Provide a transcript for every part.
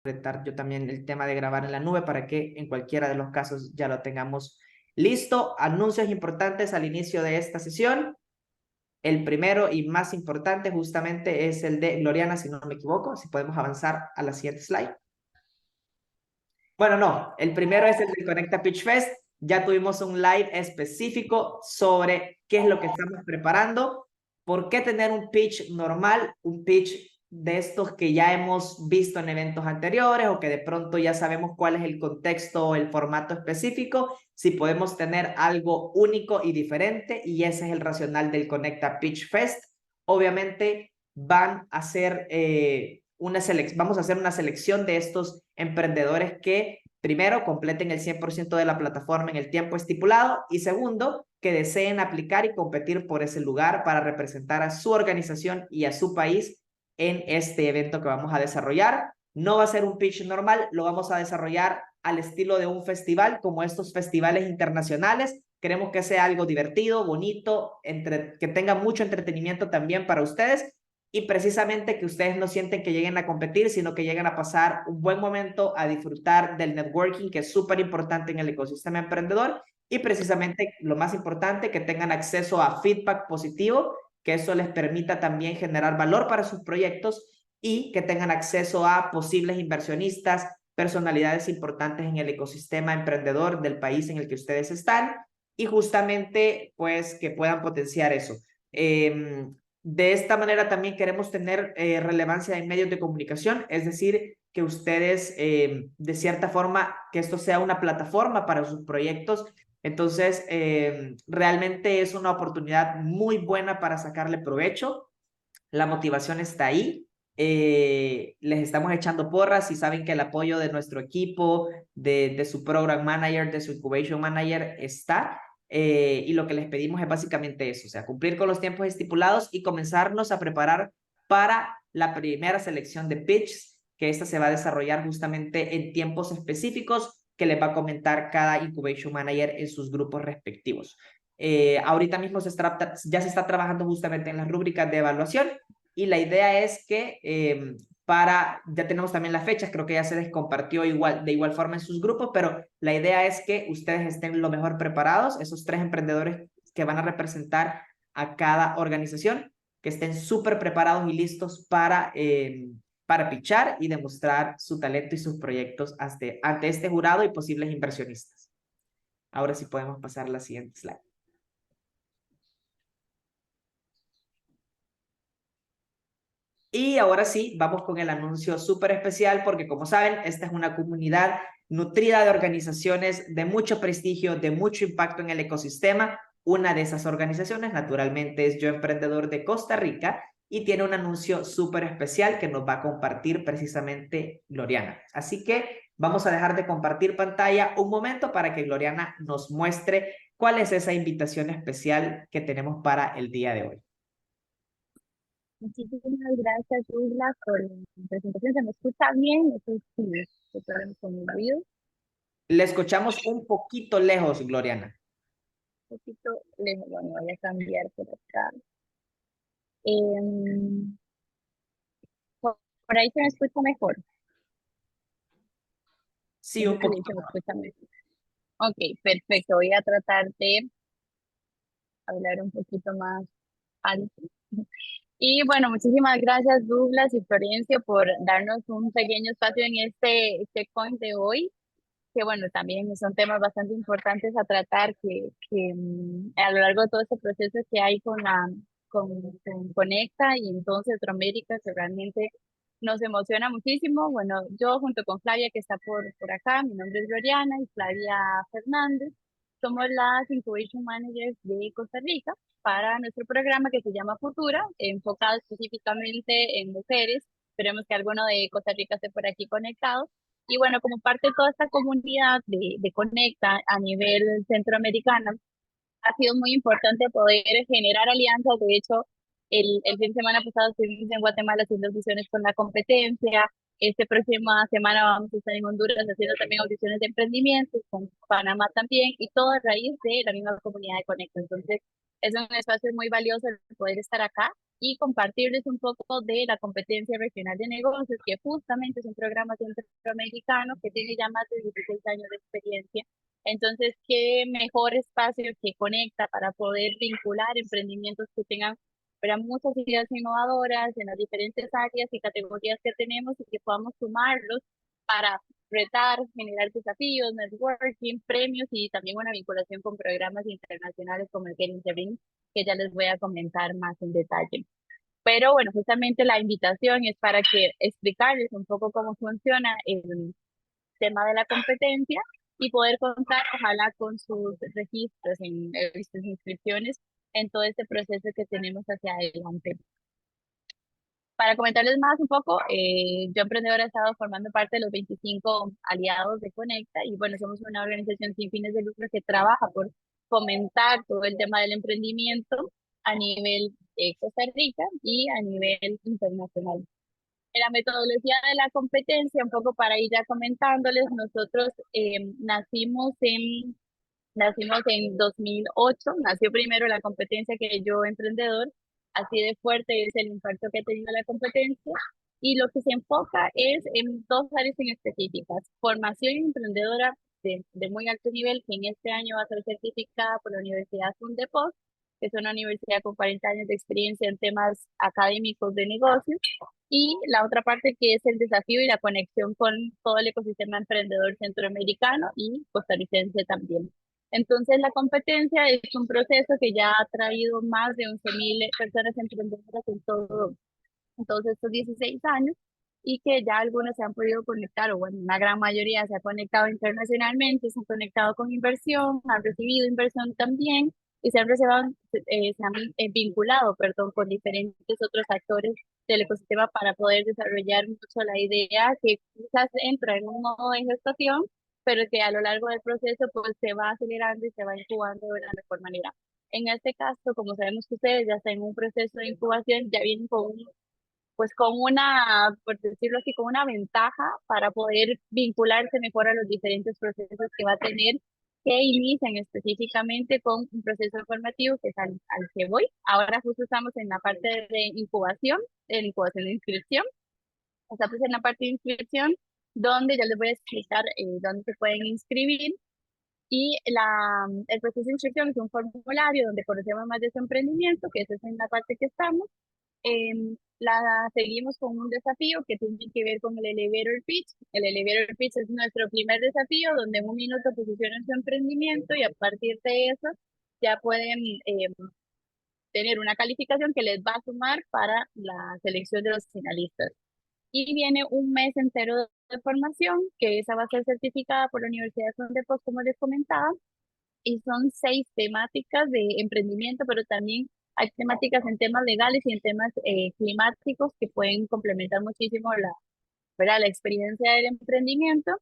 completar yo también el tema de grabar en la nube para que en cualquiera de los casos ya lo tengamos listo. Anuncios importantes al inicio de esta sesión. El primero y más importante justamente es el de Gloriana, si no me equivoco. Si podemos avanzar a la siguiente slide. Bueno, no, el primero es el de Conecta Pitch Fest. Ya tuvimos un live específico sobre qué es lo que estamos preparando, por qué tener un pitch normal, un pitch de estos que ya hemos visto en eventos anteriores o que de pronto ya sabemos cuál es el contexto o el formato específico, si podemos tener algo único y diferente, y ese es el racional del Conecta Pitch Fest. Obviamente van a ser vamos a hacer una selección de estos emprendedores que primero completen el 100% de la plataforma en el tiempo estipulado y segundo, que deseen aplicar y competir por ese lugar para representar a su organización y a su país en este evento que vamos a desarrollar. No va a ser un pitch normal, lo vamos a desarrollar al estilo de un festival, como estos festivales internacionales. Queremos que sea algo divertido, bonito, que tenga mucho entretenimiento también para ustedes y precisamente que ustedes no sienten que lleguen a competir, sino que lleguen a pasar un buen momento, a disfrutar del networking, que es súper importante en el ecosistema emprendedor, y precisamente lo más importante, que tengan acceso a feedback positivo, que eso les permita también generar valor para sus proyectos y que tengan acceso a posibles inversionistas, personalidades importantes en el ecosistema emprendedor del país en el que ustedes están y justamente pues que puedan potenciar eso. De esta manera también queremos tener relevancia en medios de comunicación, es decir, que ustedes, de cierta forma, que esto sea una plataforma para sus proyectos. Entonces, realmente es una oportunidad muy buena para sacarle provecho. La motivación está ahí. Les estamos echando porras y saben que el apoyo de nuestro equipo, de su program manager, de su incubation manager está. Y lo que les pedimos es básicamente eso, o sea, cumplir con los tiempos estipulados y comenzarnos a preparar para la primera selección de pitches, que esta se va a desarrollar justamente en tiempos específicos que les va a comentar cada incubation manager en sus grupos respectivos. Ahorita mismo ya se está trabajando justamente en las rúbricas de evaluación y la idea es que ya tenemos también las fechas, creo que ya se les compartió de igual forma en sus grupos, pero la idea es que ustedes estén lo mejor preparados, esos 3 emprendedores que van a representar a cada organización, que estén súper preparados y listos para pitchar y demostrar su talento y sus proyectos ante este jurado y posibles inversionistas. Ahora sí podemos pasar a la siguiente slide. Y ahora sí, vamos con el anuncio súper especial porque como saben, esta es una comunidad nutrida de organizaciones de mucho prestigio, de mucho impacto en el ecosistema. Una de esas organizaciones, naturalmente, es Yo Emprendedor de Costa Rica y tiene un anuncio súper especial que nos va a compartir precisamente Gloriana. Así que vamos a dejar de compartir pantalla un momento para que Gloriana nos muestre cuál es esa invitación especial que tenemos para el día de hoy. Muchísimas gracias, Douglas, por la presentación. ¿Se me escucha bien? No sé si estoy con mi oído. Le escuchamos un poquito lejos, Gloriana. Un poquito lejos. Bueno, voy a cambiar por acá. Em, por ahí se me escucha mejor. Sí, No sé un si poquito se me mejor. escucha mejor. Ok, perfecto. Voy a tratar de hablar un poquito más alto. Y bueno, muchísimas gracias, Douglas y Florencia, por darnos un pequeño espacio en este checkpoint de hoy, que bueno, también son temas bastante importantes a tratar, que a lo largo de todo este proceso que hay con Conecta y entonces Centroamérica, que realmente nos emociona muchísimo. Bueno, yo junto con Flavia, que está por acá, mi nombre es Gloriana y Flavia Fernández, somos las Incubation Managers de Costa Rica para nuestro programa que se llama Futura, enfocado específicamente en mujeres. Esperemos que alguno de Costa Rica esté por aquí conectado. Y bueno, como parte de toda esta comunidad de Conecta a nivel centroamericano, ha sido muy importante poder generar alianzas. De hecho, el fin de semana pasado estuvimos en Guatemala haciendo audiciones con la competencia. Esta próxima semana vamos a estar en Honduras haciendo también audiciones de emprendimiento, con Panamá también, y todo a raíz de la misma comunidad de Conecta. Entonces, es un espacio muy valioso el poder estar acá y compartirles un poco de la competencia regional de negocios, que justamente es un programa centroamericano que tiene ya más de 16 años de experiencia. Entonces, qué mejor espacio que conecta para poder vincular emprendimientos que tengan, pero muchas ideas innovadoras en las diferentes áreas y categorías que tenemos y que podamos sumarlos para retar, generar desafíos, networking, premios y también una vinculación con programas internacionales como el Get Intervene, que ya les voy a comentar más en detalle. Pero bueno, justamente la invitación es para que explicarles un poco cómo funciona el tema de la competencia y poder contar, ojalá, con sus registros en sus inscripciones en todo este proceso que tenemos hacia adelante. Para comentarles más un poco, yo emprendedora he estado formando parte de los 25 aliados de Conecta y bueno, somos una organización sin fines de lucro que trabaja por fomentar todo el tema del emprendimiento a nivel de Costa Rica y a nivel internacional. En la metodología de la competencia, un poco para ir ya comentándoles, nosotros nacimos en 2008, nació primero la competencia que yo emprendedor, así de fuerte es el impacto que ha tenido la competencia, y lo que se enfoca es en dos áreas en específicas: formación emprendedora de muy alto nivel, que en este año va a ser certificada por la Universidad Fundepos, que es una universidad con 40 años de experiencia en temas académicos de negocios, y la otra parte que es el desafío y la conexión con todo el ecosistema emprendedor centroamericano y costarricense también. Entonces, la competencia es un proceso que ya ha traído más de 11.000 personas emprendedoras en todos estos 16 años y que ya algunos se han podido conectar, o bueno, una gran mayoría se ha conectado internacionalmente, se han conectado con inversión, han recibido inversión también y se han vinculado, perdón, con diferentes otros actores del ecosistema para poder desarrollar mucho la idea que quizás entra en un modo de gestación, pero que a lo largo del proceso pues se va acelerando y se va incubando de la mejor manera. En este caso, como sabemos que ustedes ya están en un proceso de incubación, ya vienen pues con una, por decirlo así, con una ventaja para poder vincularse mejor a los diferentes procesos que va a tener, que inician específicamente con un proceso formativo que es al que voy. Ahora justo estamos en la parte de incubación de inscripción. Estamos en la parte de inscripción donde ya les voy a explicar dónde se pueden inscribir. Y el proceso de inscripción es un formulario donde conocemos más de su emprendimiento, que esa es en la parte que estamos. La seguimos con un desafío que tiene que ver con el elevator pitch. El elevator pitch es nuestro primer desafío, donde en un minuto posicionan su emprendimiento y a partir de eso ya pueden tener una calificación que les va a sumar para la selección de los finalistas. Y viene un mes entero de formación, que esa va a ser certificada por la Universidad de Sondepos, como les comentaba, y son 6 temáticas de emprendimiento, pero también hay temáticas en temas legales y en temas climáticos que pueden complementar muchísimo ¿verdad? La experiencia del emprendimiento.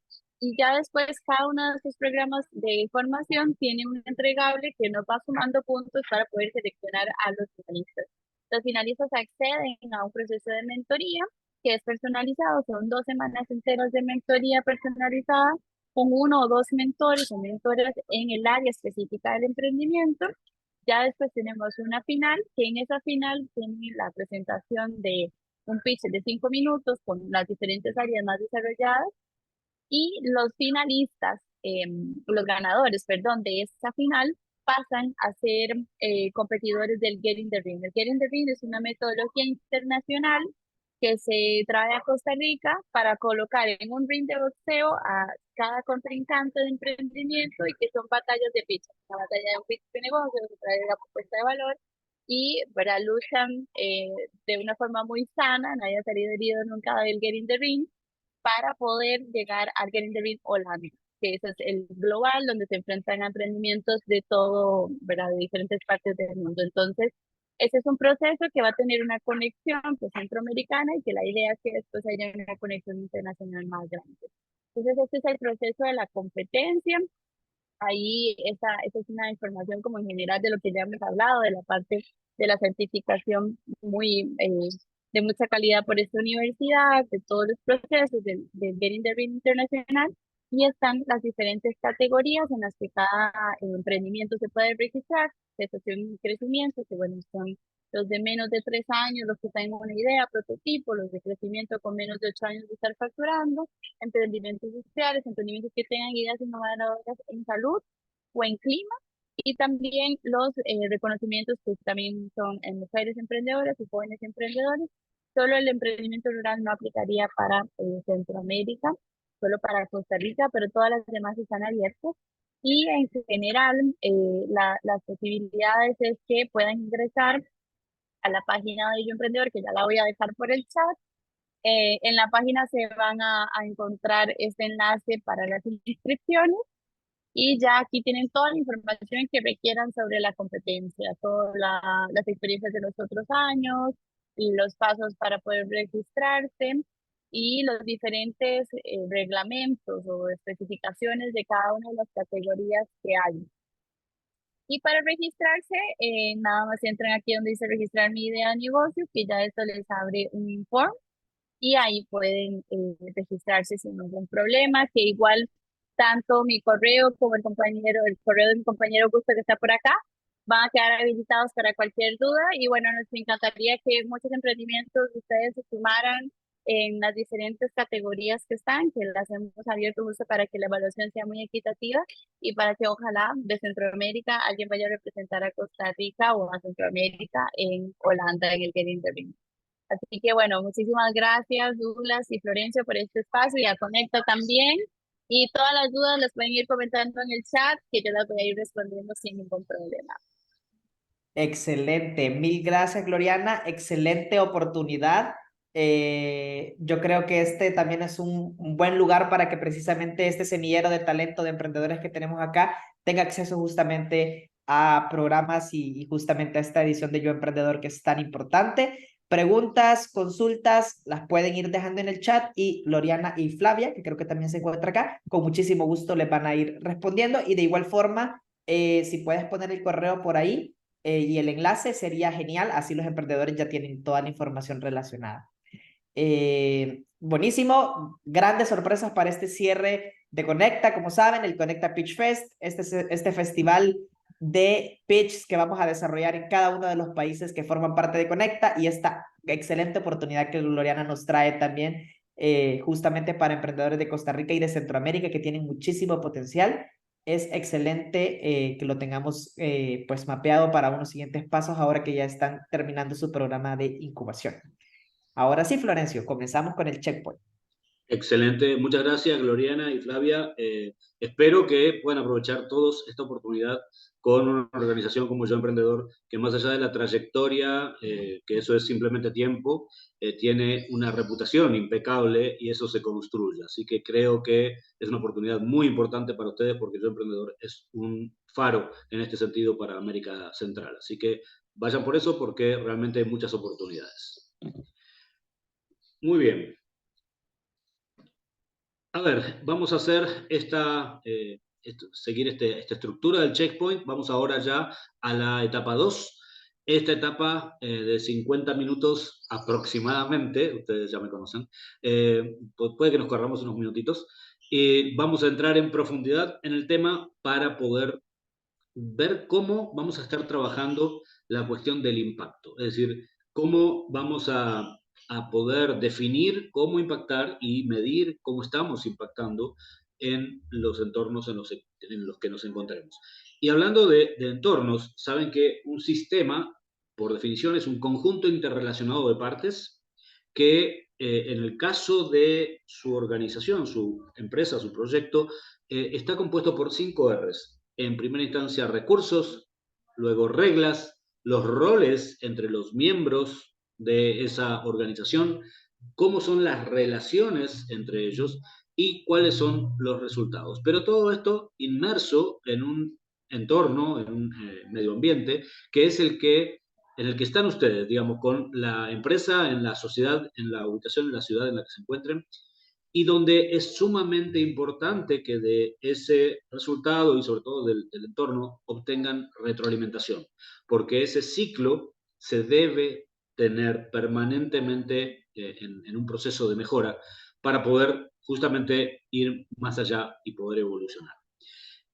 Y ya después cada uno de estos programas de formación tiene un entregable que nos va sumando puntos para poder seleccionar a los finalistas. Los finalistas acceden a un proceso de mentoría que es personalizado, son 2 semanas enteras de mentoría personalizada con uno o dos mentores o mentoras en el área específica del emprendimiento. Ya después tenemos una final, que en esa final tiene la presentación de un pitch de 5 minutos con las diferentes áreas más desarrolladas y los finalistas, los ganadores, perdón, de esta final pasan a ser competidores del Get in the Ring. El Get in the Ring es una metodología internacional que se trae a Costa Rica para colocar en un ring de boxeo a cada contrincante de emprendimiento y que son batallas de pitch. La batalla de un pitch de negocio, otra de la propuesta de valor y ¿verdad? Luchan de una forma muy sana, nadie ha salido herido nunca del Get in the Ring para poder llegar al Get in the Ring Holanda, que ese es el global donde se enfrentan a emprendimientos de todo, ¿verdad? De diferentes partes del mundo. Entonces, ese es un proceso que va a tener una conexión pues, centroamericana y que la idea es que después haya una conexión internacional más grande. Entonces, este es el proceso de la competencia. Ahí esa es una información como en general de lo que ya hemos hablado, de la parte de la certificación de mucha calidad por esta universidad, de todos los procesos del Getting the Ring Internacional. y están las diferentes categorías en las que cada emprendimiento se puede registrar, de gestión y crecimiento, que bueno, son los de menos de 3 años, los que están en una idea, prototipo, los de crecimiento con menos de 8 años de estar facturando, emprendimientos industriales, emprendimientos que tengan ideas innovadoras en salud o en clima, y también los reconocimientos que también son en mujeres emprendedoras y jóvenes emprendedores. Solo el emprendimiento rural no aplicaría para Centroamérica, solo para Costa Rica, pero todas las demás están abiertas. Y en general, las posibilidades es que puedan ingresar a la página de Yo Emprendedor, que ya la voy a dejar por el chat. En la página se van a encontrar este enlace para las inscripciones y ya aquí tienen toda la información que requieran sobre la competencia, todas las experiencias de los otros años, y los pasos para poder registrarse y los diferentes reglamentos o especificaciones de cada una de las categorías que hay. Y para registrarse, nada más entran aquí donde dice registrar mi idea de negocio, que ya esto les abre un form y ahí pueden registrarse sin ningún problema, que igual tanto mi correo como el correo de mi compañero Gusto que está por acá, van a quedar habilitados para cualquier duda. Y bueno, nos encantaría que muchos emprendimientos de ustedes se sumaran en las diferentes categorías que están, que las hemos abierto justo para que la evaluación sea muy equitativa y para que ojalá de Centroamérica alguien vaya a representar a Costa Rica o a Centroamérica en Holanda en el Getting the Ring. Así que bueno, muchísimas gracias Douglas y Florencia por este espacio y a Conecta también. Y todas las dudas las pueden ir comentando en el chat, que yo las voy a ir respondiendo sin ningún problema. Excelente, mil gracias, Gloriana. Excelente oportunidad. Yo creo que este también es un buen lugar para que precisamente este semillero de talento de emprendedores que tenemos acá tenga acceso justamente a programas y justamente a esta edición de Yo Emprendedor que es tan importante. Preguntas, consultas, las pueden ir dejando en el chat y Gloriana y Flavia, que creo que también se encuentra acá, con muchísimo gusto les van a ir respondiendo y de igual forma, si puedes poner el correo por ahí y el enlace sería genial, así los emprendedores ya tienen toda la información relacionada. Buenísimo, grandes sorpresas para este cierre de Conecta, como saben, el Conecta Pitch Fest, este festival de pitches que vamos a desarrollar en cada uno de los países que forman parte de Conecta y esta excelente oportunidad que Gloriana nos trae también justamente para emprendedores de Costa Rica y de Centroamérica que tienen muchísimo potencial. Es excelente que lo tengamos pues mapeado para unos siguientes pasos ahora que ya están terminando su programa de incubación. Ahora sí, Florencio, comenzamos con el checkpoint. Excelente, muchas gracias Gloriana y Flavia. Espero que puedan aprovechar todos esta oportunidad con una organización como Yo Emprendedor, que más allá de la trayectoria, que eso es simplemente tiempo, tiene una reputación impecable y eso se construye. Así que creo que es una oportunidad muy importante para ustedes porque Yo Emprendedor es un faro en este sentido para América Central. Así que vayan por eso porque realmente hay muchas oportunidades. Muy bien. A ver, vamos a hacer seguir esta estructura del checkpoint. Vamos ahora ya a la etapa 2. Esta etapa de 50 minutos aproximadamente, ustedes ya me conocen, puede que nos corramos unos minutitos. Vamos a entrar en profundidad en el tema para poder ver cómo vamos a estar trabajando la cuestión del impacto. Es decir, cómo vamos a poder definir cómo impactar y medir cómo estamos impactando en los entornos en los que nos encontremos. Y hablando de entornos, saben que un sistema, por definición, es un conjunto interrelacionado de partes que en el caso de su organización, su empresa, su proyecto, está compuesto por 5 R's. En primera instancia, recursos, luego reglas, los roles entre los miembros de esa organización, cómo son las relaciones entre ellos y cuáles son los resultados. Pero todo esto inmerso en un entorno, en un medio ambiente, que es en el que están ustedes, digamos, con la empresa, en la sociedad, en la ubicación, en la ciudad en la que se encuentren, y donde es sumamente importante que de ese resultado y sobre todo del entorno obtengan retroalimentación, porque ese ciclo se debe tener permanentemente en un proceso de mejora para poder justamente ir más allá y poder evolucionar.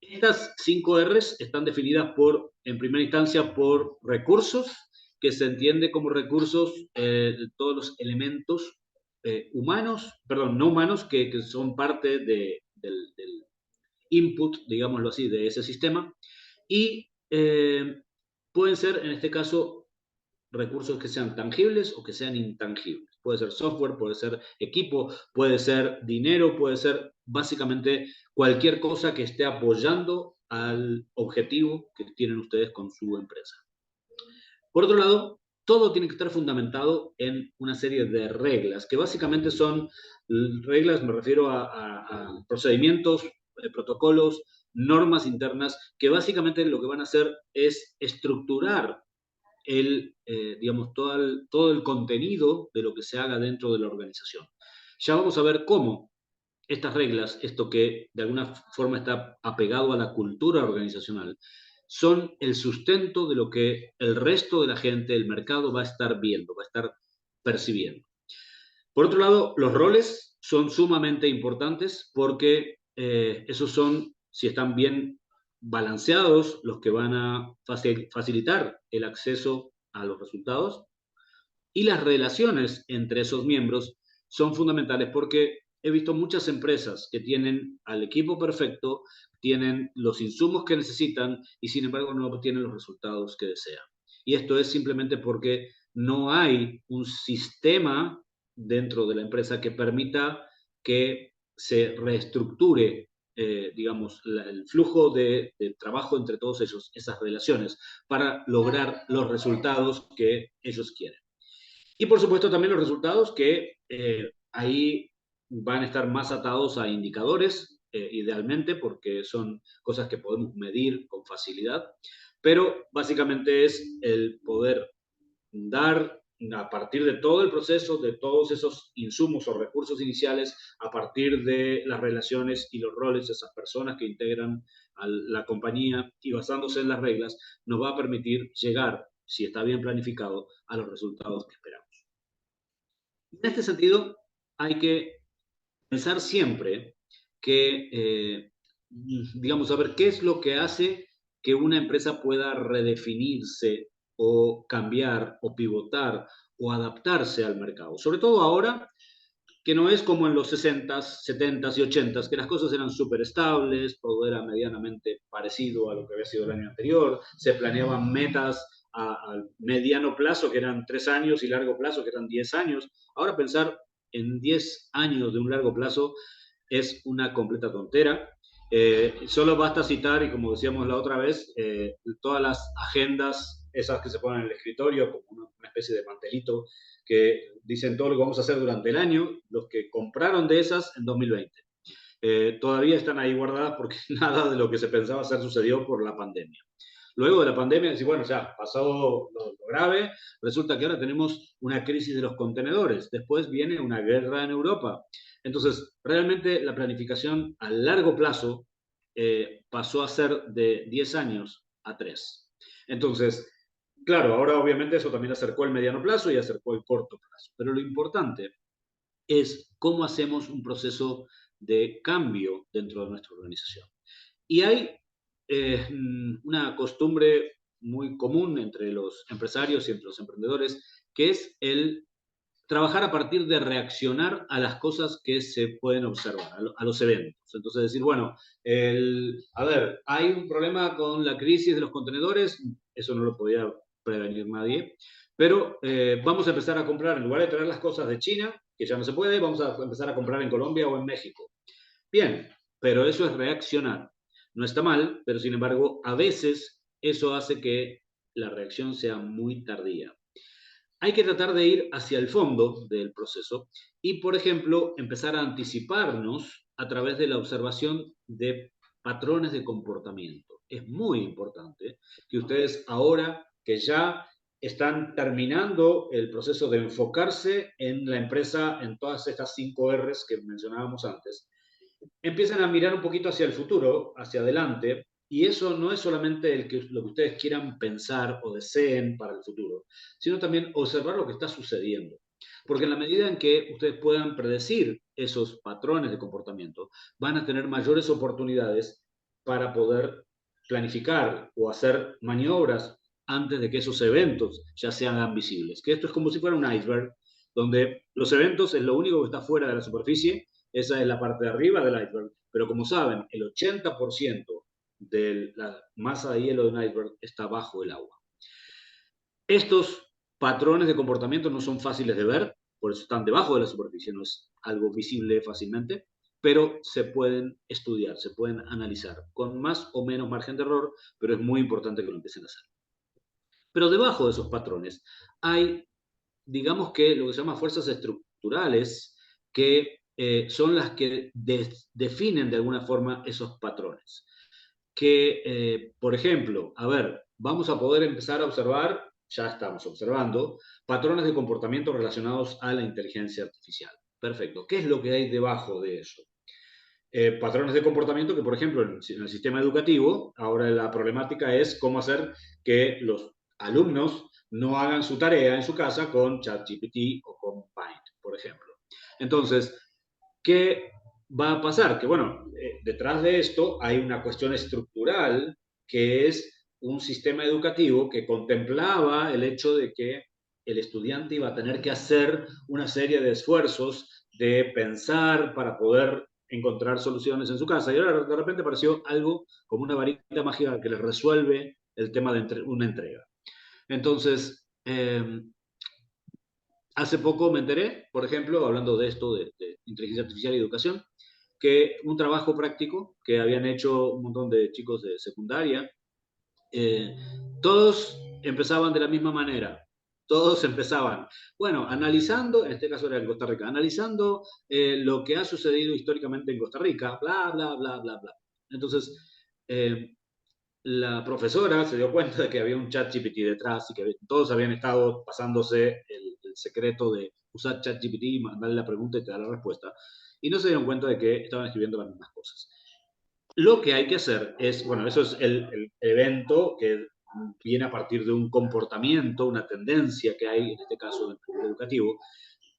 Estas 5 Rs están definidas en primera instancia por recursos, que se entiende como recursos todos los elementos humanos, perdón, no humanos, que son parte del input, digámoslo así, de ese sistema, y pueden ser, en este caso, recursos que sean tangibles o que sean intangibles. Puede ser software, puede ser equipo, puede ser dinero, puede ser básicamente cualquier cosa que esté apoyando al objetivo que tienen ustedes con su empresa. Por otro lado, todo tiene que estar fundamentado en una serie de reglas, que básicamente son reglas, me refiero a procedimientos, protocolos, normas internas, que básicamente lo que van a hacer es estructurar digamos, todo el contenido de lo que se haga dentro de la organización. Ya vamos a ver cómo estas reglas, esto que de alguna forma está apegado a la cultura organizacional, son el sustento de lo que el resto de la gente, el mercado, va a estar viendo, va a estar percibiendo. Por otro lado, los roles son sumamente importantes porque esos son, si están bien balanceados, los que van a facilitar el acceso a los resultados, y las relaciones entre esos miembros son fundamentales porque he visto muchas empresas que tienen al equipo perfecto, tienen los insumos que necesitan y sin embargo no obtienen los resultados que desean. Y esto es simplemente porque no hay un sistema dentro de la empresa que permita que se reestructure, digamos, el flujo de trabajo entre todos ellos, esas relaciones, para lograr los resultados que ellos quieren. Y por supuesto también los resultados que ahí van a estar más atados a indicadores, idealmente, porque son cosas que podemos medir con facilidad, pero básicamente es el poder dar a partir de todo el proceso, de todos esos insumos o recursos iniciales, a partir de las relaciones y los roles de esas personas que integran a la compañía y basándose en las reglas, nos va a permitir llegar, si está bien planificado, a los resultados que esperamos. En este sentido, hay que pensar siempre que, digamos, a ver qué es lo que hace que una empresa pueda redefinirse o cambiar o pivotar o adaptarse al mercado. Sobre todo ahora, que no es como en los 60s, 70s y 80s, que las cosas eran súper estables, todo era medianamente parecido a lo que había sido el año anterior, se planeaban metas a mediano plazo, que eran 3 años, y largo plazo, que eran 10 años. Ahora pensar en 10 años de un largo plazo es una completa tontera. Solo basta citar, y como decíamos la otra vez, todas las agendas, esas que se ponen en el escritorio, como una especie de mantelito, que dicen todo lo que vamos a hacer durante el año, los que compraron de esas en 2020. Todavía están ahí guardadas porque nada de lo que se pensaba hacer sucedió por la pandemia. Luego de la pandemia, decir, bueno, ya pasado lo grave, resulta que ahora tenemos una crisis de los contenedores, después viene una guerra en Europa. Entonces, realmente la planificación a largo plazo pasó a ser de 10 años a 3. Entonces, claro, ahora obviamente eso también acercó el mediano plazo y acercó el corto plazo, pero lo importante es cómo hacemos un proceso de cambio dentro de nuestra organización. Y hay una costumbre muy común entre los empresarios y entre los emprendedores, que es el trabajar a partir de reaccionar a las cosas que se pueden observar, a los eventos. Entonces decir, bueno, a ver, hay un problema con la crisis de los contenedores, eso no lo podía prevenir nadie, pero vamos a empezar a comprar, en lugar de traer las cosas de China, que ya no se puede, vamos a empezar a comprar en Colombia o en México. Bien, pero eso es reaccionar. No está mal, pero sin embargo, a veces eso hace que la reacción sea muy tardía. Hay que tratar de ir hacia el fondo del proceso y, por ejemplo, empezar a anticiparnos a través de la observación de patrones de comportamiento. Es muy importante que ustedes ahora que ya están terminando el proceso de enfocarse en la empresa, en todas estas 5 Rs que mencionábamos antes, empiecen a mirar un poquito hacia el futuro, hacia adelante, y eso no es solamente lo que ustedes quieran pensar o deseen para el futuro, sino también observar lo que está sucediendo. Porque en la medida en que ustedes puedan predecir esos patrones de comportamiento, van a tener mayores oportunidades para poder planificar o hacer maniobras antes de que esos eventos ya sean visibles. Que esto es como si fuera un iceberg, donde los eventos es lo único que está fuera de la superficie, esa es la parte de arriba del iceberg, pero como saben, el 80% de la masa de hielo de un iceberg está bajo el agua. Estos patrones de comportamiento no son fáciles de ver, por eso están debajo de la superficie, no es algo visible fácilmente, pero se pueden estudiar, se pueden analizar, con más o menos margen de error, pero es muy importante que lo empiecen a hacer. Pero debajo de esos patrones hay, digamos que lo que se llama fuerzas estructurales, que son las que definen de alguna forma esos patrones. Que, por ejemplo, a ver, vamos a poder empezar a observar, ya estamos observando, patrones de comportamiento relacionados a la inteligencia artificial. Perfecto. ¿Qué es lo que hay debajo de eso? Patrones de comportamiento que, por ejemplo, en el sistema educativo, ahora la problemática es cómo hacer que los alumnos no hagan su tarea en su casa con ChatGPT o con Paint, por ejemplo. Entonces, ¿qué va a pasar? Que, bueno, detrás de esto hay una cuestión estructural que es un sistema educativo que contemplaba el hecho de que el estudiante iba a tener que hacer una serie de esfuerzos de pensar para poder encontrar soluciones en su casa. Y ahora de repente apareció algo como una varita mágica que les resuelve el tema de una entrega. Entonces, hace poco me enteré, por ejemplo, hablando de esto, de inteligencia artificial y educación, que un trabajo práctico que habían hecho un montón de chicos de secundaria, eh, todos empezaban de la misma manera. Todos empezaban, bueno, analizando, en este caso era en Costa Rica, analizando lo que ha sucedido históricamente en Costa Rica, bla, bla, bla, bla, bla. Entonces, la profesora se dio cuenta de que había un ChatGPT detrás y que todos habían estado pasándose el secreto de usar ChatGPT y mandarle la pregunta y te da la respuesta. Y no se dieron cuenta de que estaban escribiendo las mismas cosas. Lo que hay que hacer es, bueno, eso es el evento que viene a partir de un comportamiento, una tendencia que hay, en este caso, en el nivel educativo,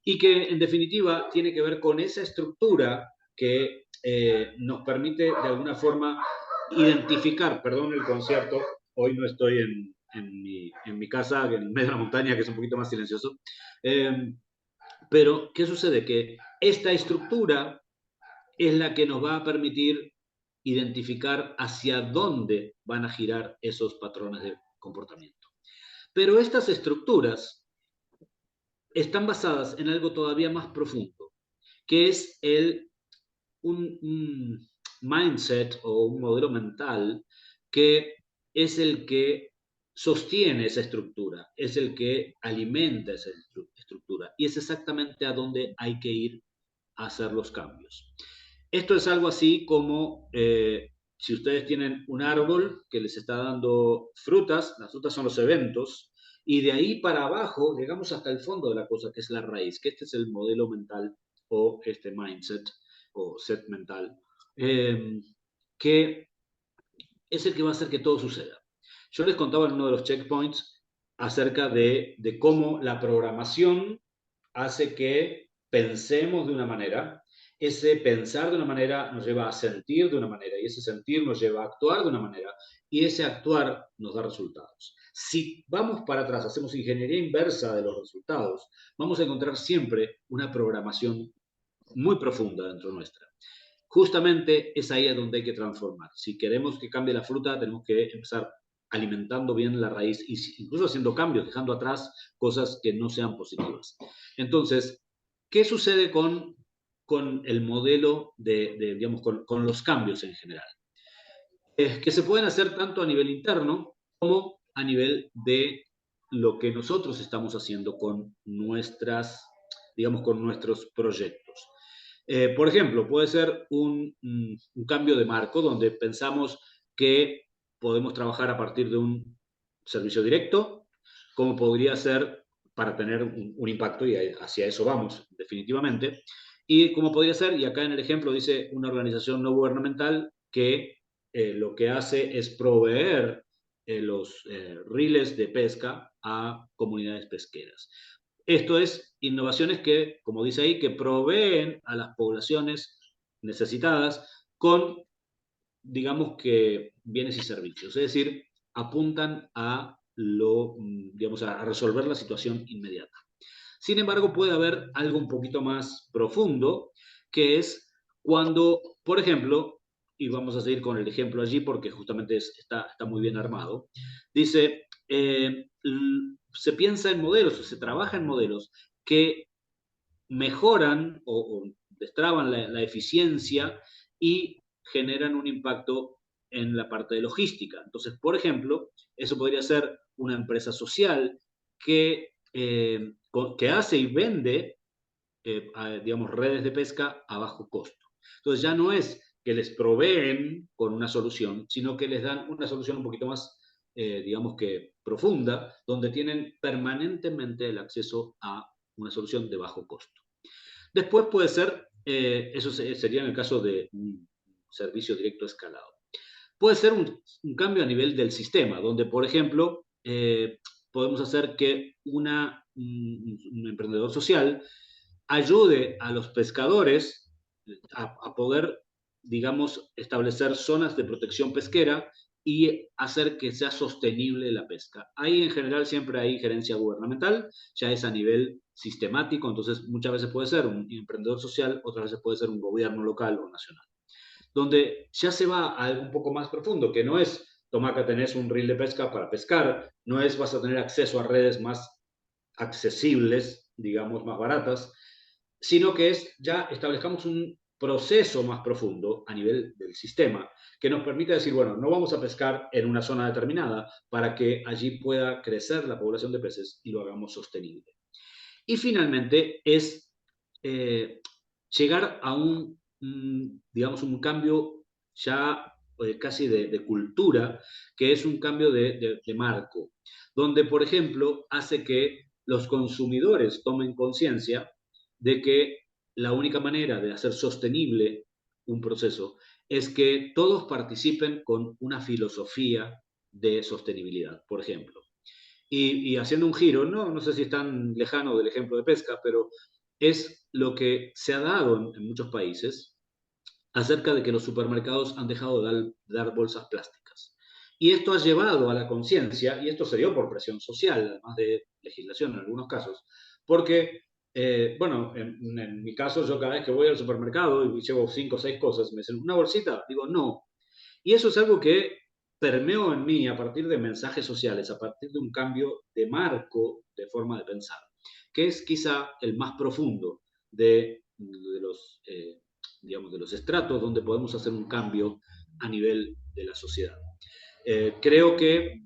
y que en definitiva tiene que ver con esa estructura que nos permite de alguna forma identificar, perdón el concierto, hoy no estoy en mi casa, en medio de la montaña, que es un poquito más silencioso, pero ¿qué sucede? Que esta estructura es la que nos va a permitir identificar hacia dónde van a girar esos patrones de comportamiento. Pero estas estructuras están basadas en algo todavía más profundo, que es un mindset o un modelo mental que es el que sostiene esa estructura, es el que alimenta esa estructura y es exactamente a donde hay que ir a hacer los cambios. Esto es algo así como si ustedes tienen un árbol que les está dando frutas, las frutas son los eventos, y de ahí para abajo llegamos hasta el fondo de la cosa, que es la raíz, que este es el modelo mental o este mindset o set mental, que es el que va a hacer que todo suceda. Yo les contaba en uno de los checkpoints acerca de cómo la programación hace que pensemos de una manera, ese pensar de una manera nos lleva a sentir de una manera, y ese sentir nos lleva a actuar de una manera, y ese actuar nos da resultados. Si vamos para atrás, hacemos ingeniería inversa de los resultados, vamos a encontrar siempre una programación muy profunda dentro nuestra. Justamente es ahí donde hay que transformar. Si queremos que cambie la fruta, tenemos que empezar alimentando bien la raíz y incluso haciendo cambios, dejando atrás cosas que no sean positivas. Entonces, ¿qué sucede con el modelo digamos, con los cambios en general? Que se pueden hacer tanto a nivel interno como a nivel de lo que nosotros estamos haciendo con nuestras, digamos, con nuestros proyectos. Por ejemplo, puede ser un cambio de marco donde pensamos que podemos trabajar a partir de un servicio directo, como podría ser para tener un impacto, y hacia eso vamos definitivamente, y como podría ser, y acá en el ejemplo dice una organización no gubernamental que lo que hace es proveer los riles de pesca a comunidades pesqueras. Esto es innovaciones que, como dice ahí, que proveen a las poblaciones necesitadas con, digamos que, bienes y servicios. Es decir, apuntan a digamos, a resolver la situación inmediata. Sin embargo, puede haber algo un poquito más profundo, que es cuando, por ejemplo, y vamos a seguir con el ejemplo allí porque justamente está muy bien armado, dice, se piensa en modelos o se trabaja en modelos que mejoran o destraban la eficiencia y generan un impacto en la parte de logística. Entonces, por ejemplo, eso podría ser una empresa social que hace y vende, digamos, redes de pesca a bajo costo. Entonces, ya no es que les proveen con una solución, sino que les dan una solución un poquito más, digamos que profunda, donde tienen permanentemente el acceso a una solución de bajo costo. Después puede ser, eso sería en el caso de un servicio directo escalado. Puede ser un cambio a nivel del sistema, donde, por ejemplo, podemos hacer que un emprendedor social ayude a los pescadores a poder, digamos, establecer zonas de protección pesquera y hacer que sea sostenible la pesca. Ahí en general siempre hay injerencia gubernamental, ya es a nivel sistemático, entonces muchas veces puede ser un emprendedor social, otras veces puede ser un gobierno local o nacional, donde ya se va a algo un poco más profundo, que no es tomar que tenés un reel de pesca para pescar, no es vas a tener acceso a redes más accesibles, digamos, más baratas, sino que es ya establezcamos un proceso más profundo a nivel del sistema que nos permite decir, bueno, no vamos a pescar en una zona determinada para que allí pueda crecer la población de peces y lo hagamos sostenible. Y finalmente es llegar a digamos, un cambio ya casi de cultura, que es un cambio de marco, donde, por ejemplo, hace que los consumidores tomen conciencia de que la única manera de hacer sostenible un proceso es que todos participen con una filosofía de sostenibilidad, por ejemplo. Y haciendo un giro, no sé si es tan lejano del ejemplo de pesca, pero es lo que se ha dado en muchos países acerca de que los supermercados han dejado de dar bolsas plásticas. Y esto ha llevado a la conciencia, y esto se dio por presión social, además de legislación en algunos casos, porque, bueno, en mi caso, yo cada vez que voy al supermercado y llevo 5 o 6 cosas, me dicen, ¿una bolsita? Digo, no. Y eso es algo que permeó en mí a partir de mensajes sociales, a partir de un cambio de marco de forma de pensar, que es quizá el más profundo de los, digamos, de los estratos donde podemos hacer un cambio a nivel de la sociedad. Creo que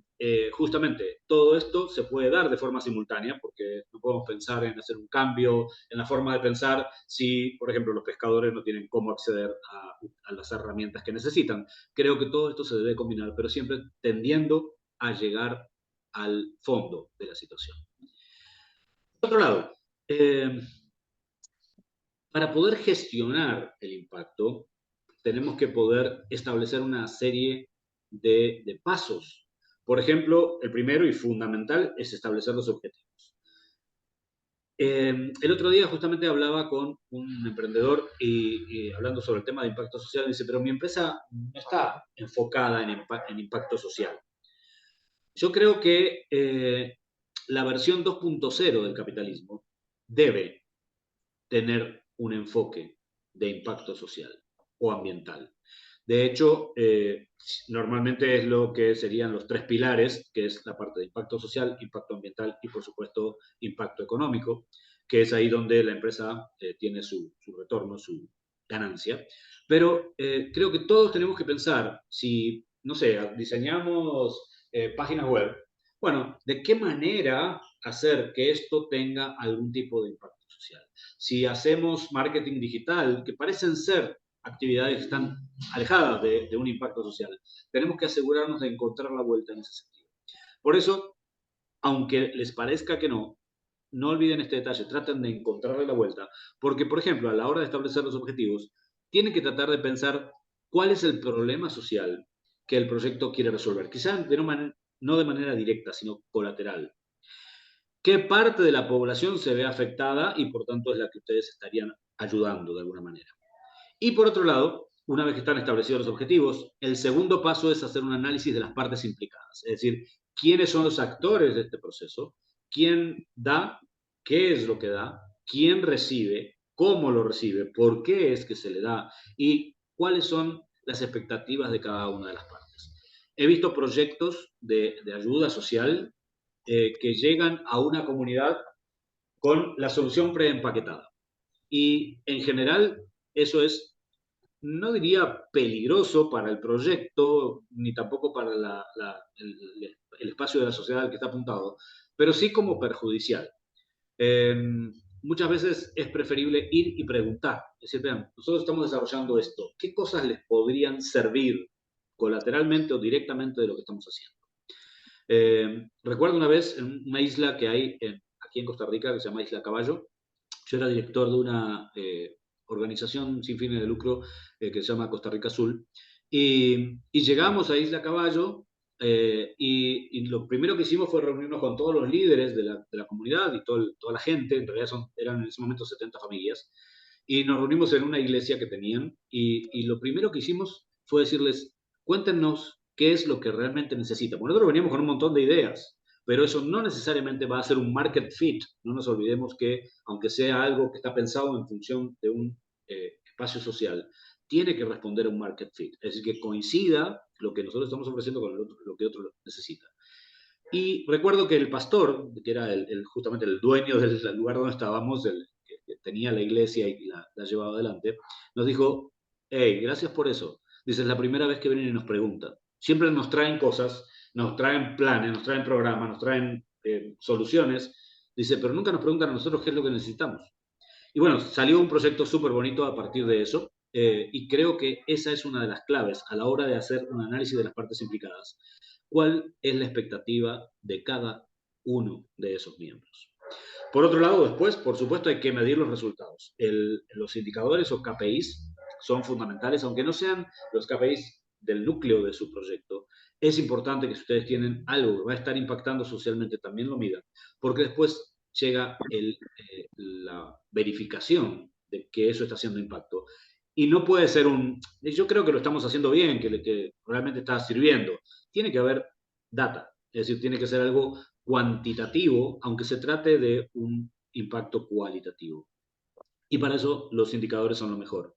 justamente todo esto se puede dar de forma simultánea, porque no podemos pensar en hacer un cambio en la forma de pensar si, por ejemplo, los pescadores no tienen cómo acceder a las herramientas que necesitan. Creo que todo esto se debe combinar, pero siempre tendiendo a llegar al fondo de la situación. Por otro lado, para poder gestionar el impacto, tenemos que poder establecer una serie de pasos. Por ejemplo, el primero y fundamental es establecer los objetivos. El otro día justamente hablaba con un emprendedor y hablando sobre el tema de impacto social, me dice, pero mi empresa no está enfocada en impacto social. Yo creo que la versión 2.0 del capitalismo debe tener un enfoque de impacto social o ambiental. De hecho, normalmente es lo que serían los 3 pilares, que es la parte de impacto social, impacto ambiental y, por supuesto, impacto económico, que es ahí donde la empresa tiene su retorno, su ganancia. Pero creo que todos tenemos que pensar, si, no sé, diseñamos páginas web, bueno, ¿de qué manera hacer que esto tenga algún tipo de impacto social? Si hacemos marketing digital, que parecen ser actividades que están alejadas de un impacto social, tenemos que asegurarnos de encontrar la vuelta en ese sentido. Por eso, aunque les parezca que no olviden este detalle, traten de encontrarle la vuelta, porque, por ejemplo, a la hora de establecer los objetivos, tienen que tratar de pensar cuál es el problema social que el proyecto quiere resolver. Quizá no de manera directa, sino colateral. qué parte de la población se ve afectada y por tanto es la que ustedes estarían ayudando de alguna manera. Y por otro lado, una vez que están establecidos los objetivos, el segundo paso es hacer un análisis de las partes implicadas, es decir, quiénes son los actores de este proceso, quién da, qué es lo que da, quién recibe, cómo lo recibe, por qué es que se le da y cuáles son las expectativas de cada una de las partes. He visto proyectos de ayuda social que llegan a una comunidad con la solución preempaquetada. Y en general eso es, no diría peligroso para el proyecto, ni tampoco para el espacio de la sociedad al que está apuntado, pero sí como perjudicial. Eh, Muchas veces es preferible ir y preguntar. Es decir, vean, nosotros estamos desarrollando esto. ¿Qué cosas les podrían servir colateralmente o directamente de lo que estamos haciendo? Recuerdo una vez en una isla que hay aquí en Costa Rica, que se llama Isla Caballo. Yo era director de una organización sin fines de lucro que se llama Costa Rica Azul. Y llegamos a Isla Caballo y lo primero que hicimos fue reunirnos con todos los líderes de la comunidad y toda la gente, en realidad eran en ese momento 70 familias, y nos reunimos en una iglesia que tenían y lo primero que hicimos fue decirles, cuéntenos qué es lo que realmente necesitan. Bueno, nosotros veníamos con un montón de ideas, pero eso no necesariamente va a ser un market fit. No nos olvidemos que, aunque sea algo que está pensado en función de un espacio social, tiene que responder a un market fit. Es decir, que coincida lo que nosotros estamos ofreciendo con lo que otro necesita. Y recuerdo que el pastor, que era justamente el dueño del lugar donde estábamos, que tenía la iglesia y la llevaba adelante, nos dijo, hey, gracias por eso. Dice, es la primera vez que vienen y nos preguntan. Siempre nos traen cosas, nos traen planes, nos traen programas, nos traen soluciones. Dice, pero nunca nos preguntan a nosotros qué es lo que necesitamos. Y bueno, salió un proyecto súper bonito a partir de eso. Y creo que esa es una de las claves a la hora de hacer un análisis de las partes implicadas. ¿Cuál es la expectativa de cada uno de esos miembros? Por otro lado, después, por supuesto, hay que medir los resultados. Los indicadores o KPIs son fundamentales, aunque no sean los KPIs del núcleo de su proyecto. Es importante que si ustedes tienen algo que va a estar impactando socialmente, también lo midan, porque después llega la verificación de que eso está haciendo impacto. Y no puede ser yo creo que lo estamos haciendo bien, que realmente está sirviendo. Tiene que haber data, es decir, tiene que ser algo cuantitativo, aunque se trate de un impacto cualitativo. Y para eso los indicadores son lo mejor.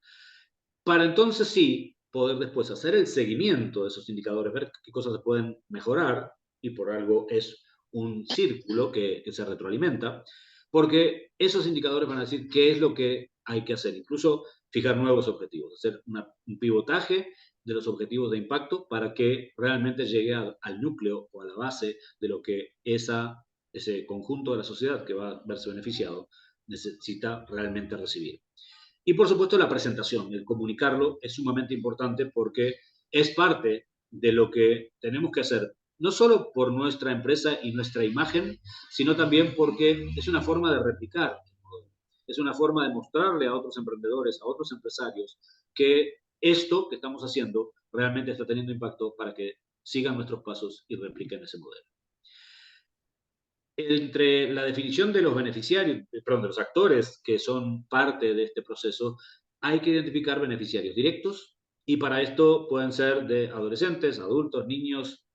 Para entonces sí, poder después hacer el seguimiento de esos indicadores, ver qué cosas se pueden mejorar, y por algo es un círculo que se retroalimenta, porque esos indicadores van a decir qué es lo que hay que hacer, incluso fijar nuevos objetivos, hacer un pivotaje de los objetivos de impacto para que realmente llegue al núcleo o a la base de lo que ese conjunto de la sociedad que va a verse beneficiado necesita realmente recibir. Y por supuesto la presentación, el comunicarlo es sumamente importante porque es parte de lo que tenemos que hacer, no solo por nuestra empresa y nuestra imagen, sino también porque es una forma de replicar, es una forma de mostrarle a otros emprendedores, a otros empresarios, que esto que estamos haciendo realmente está teniendo impacto para que sigan nuestros pasos y repliquen ese modelo. Entre la definición de los beneficiarios, perdón, de los actores que son parte de este proceso, hay que identificar beneficiarios directos y para esto pueden ser de adolescentes, adultos, niños,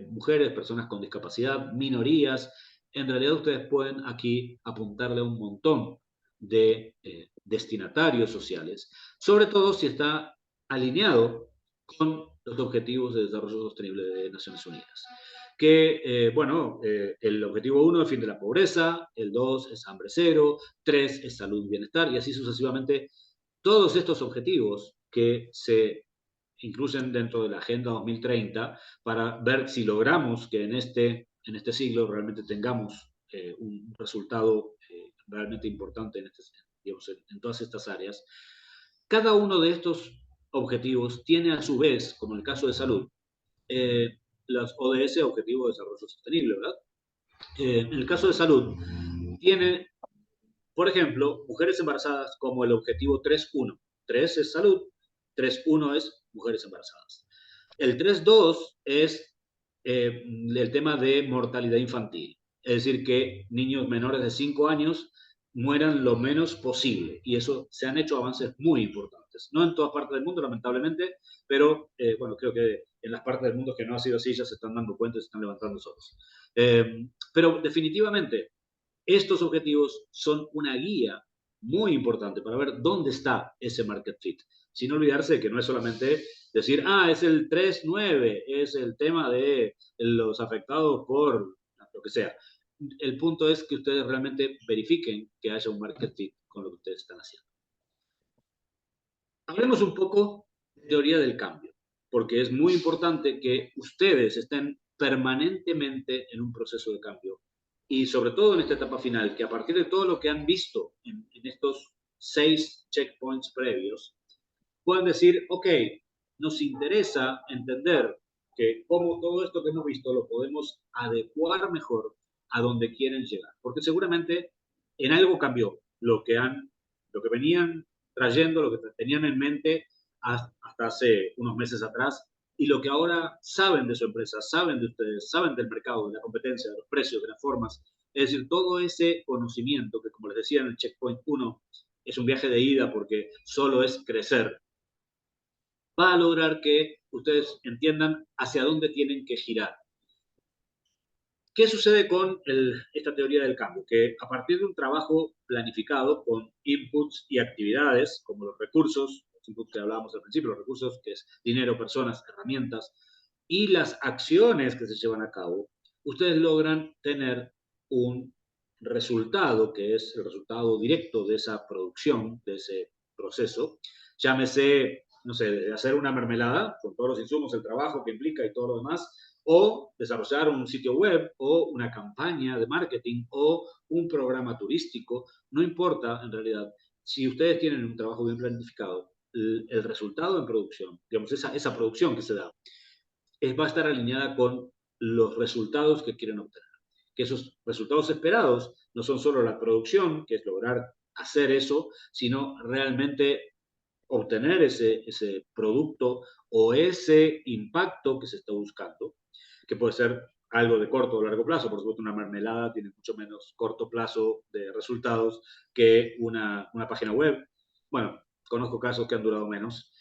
mujeres, personas con discapacidad, minorías. En realidad ustedes pueden aquí apuntarle a un montón de destinatarios sociales, sobre todo si está alineado con los objetivos de desarrollo sostenible de Naciones Unidas. El objetivo 1 es fin de la pobreza, el 2 es hambre cero, 3 es salud y bienestar, y así sucesivamente. Todos estos objetivos que se incluyen dentro de la Agenda 2030 para ver si logramos que en este siglo realmente tengamos un resultado realmente importante en todas estas áreas. Cada uno de estos objetivos tiene a su vez, como en el caso de salud, los ODS, Objetivo de Desarrollo Sostenible, ¿verdad? En el caso de salud, tiene, por ejemplo, mujeres embarazadas como el objetivo 3.1. 3 es salud, 3.1 es mujeres embarazadas. El 3.2 es el tema de mortalidad infantil. es decir, que niños menores de 5 años mueran lo menos posible. Y eso se han hecho avances muy importantes. No en todas partes del mundo, lamentablemente, pero bueno, creo que en las partes del mundo que no ha sido así ya se están dando cuenta y se están levantando solos. Pero definitivamente, estos objetivos son una guía muy importante para ver dónde está ese market fit. Sin olvidarse de que no es solamente decir, es el 3-9, es el tema de los afectados por lo que sea. El punto es que ustedes realmente verifiquen que haya un market fit con lo que ustedes están haciendo. Hablemos un poco de teoría del cambio, porque es muy importante que ustedes estén permanentemente en un proceso de cambio y sobre todo en esta etapa final, que a partir de todo lo que han visto en estos 6 checkpoints previos, puedan decir, ok, nos interesa entender que cómo todo esto que hemos visto lo podemos adecuar mejor a donde quieren llegar. Porque seguramente en algo cambió lo que venían trayendo, lo que tenían en mente hasta hace unos meses atrás, y lo que ahora saben de su empresa, saben de ustedes, saben del mercado, de la competencia, de los precios, de las formas. Es decir, todo ese conocimiento que, como les decía en el checkpoint 1, es un viaje de ida porque solo es crecer, va a lograr que ustedes entiendan hacia dónde tienen que girar. ¿Qué sucede con esta teoría del cambio? Que a partir de un trabajo planificado con inputs y actividades, como los recursos, los inputs que hablábamos al principio, los recursos, que es dinero, personas, herramientas, y las acciones que se llevan a cabo, ustedes logran tener un resultado, que es el resultado directo de esa producción, de ese proceso. Llámese, no sé, de hacer una mermelada, con todos los insumos, el trabajo que implica y todo lo demás, o desarrollar un sitio web, o una campaña de marketing, o un programa turístico. No importa, en realidad, si ustedes tienen un trabajo bien planificado, el resultado en producción, digamos, esa producción que se da, va a estar alineada con los resultados que quieren obtener. Que esos resultados esperados no son solo la producción, que es lograr hacer eso, sino realmente obtener ese producto o ese impacto que se está buscando, que puede ser algo de corto o largo plazo. Por supuesto, una mermelada tiene mucho menos corto plazo de resultados que una página web. Bueno, conozco casos que han durado menos.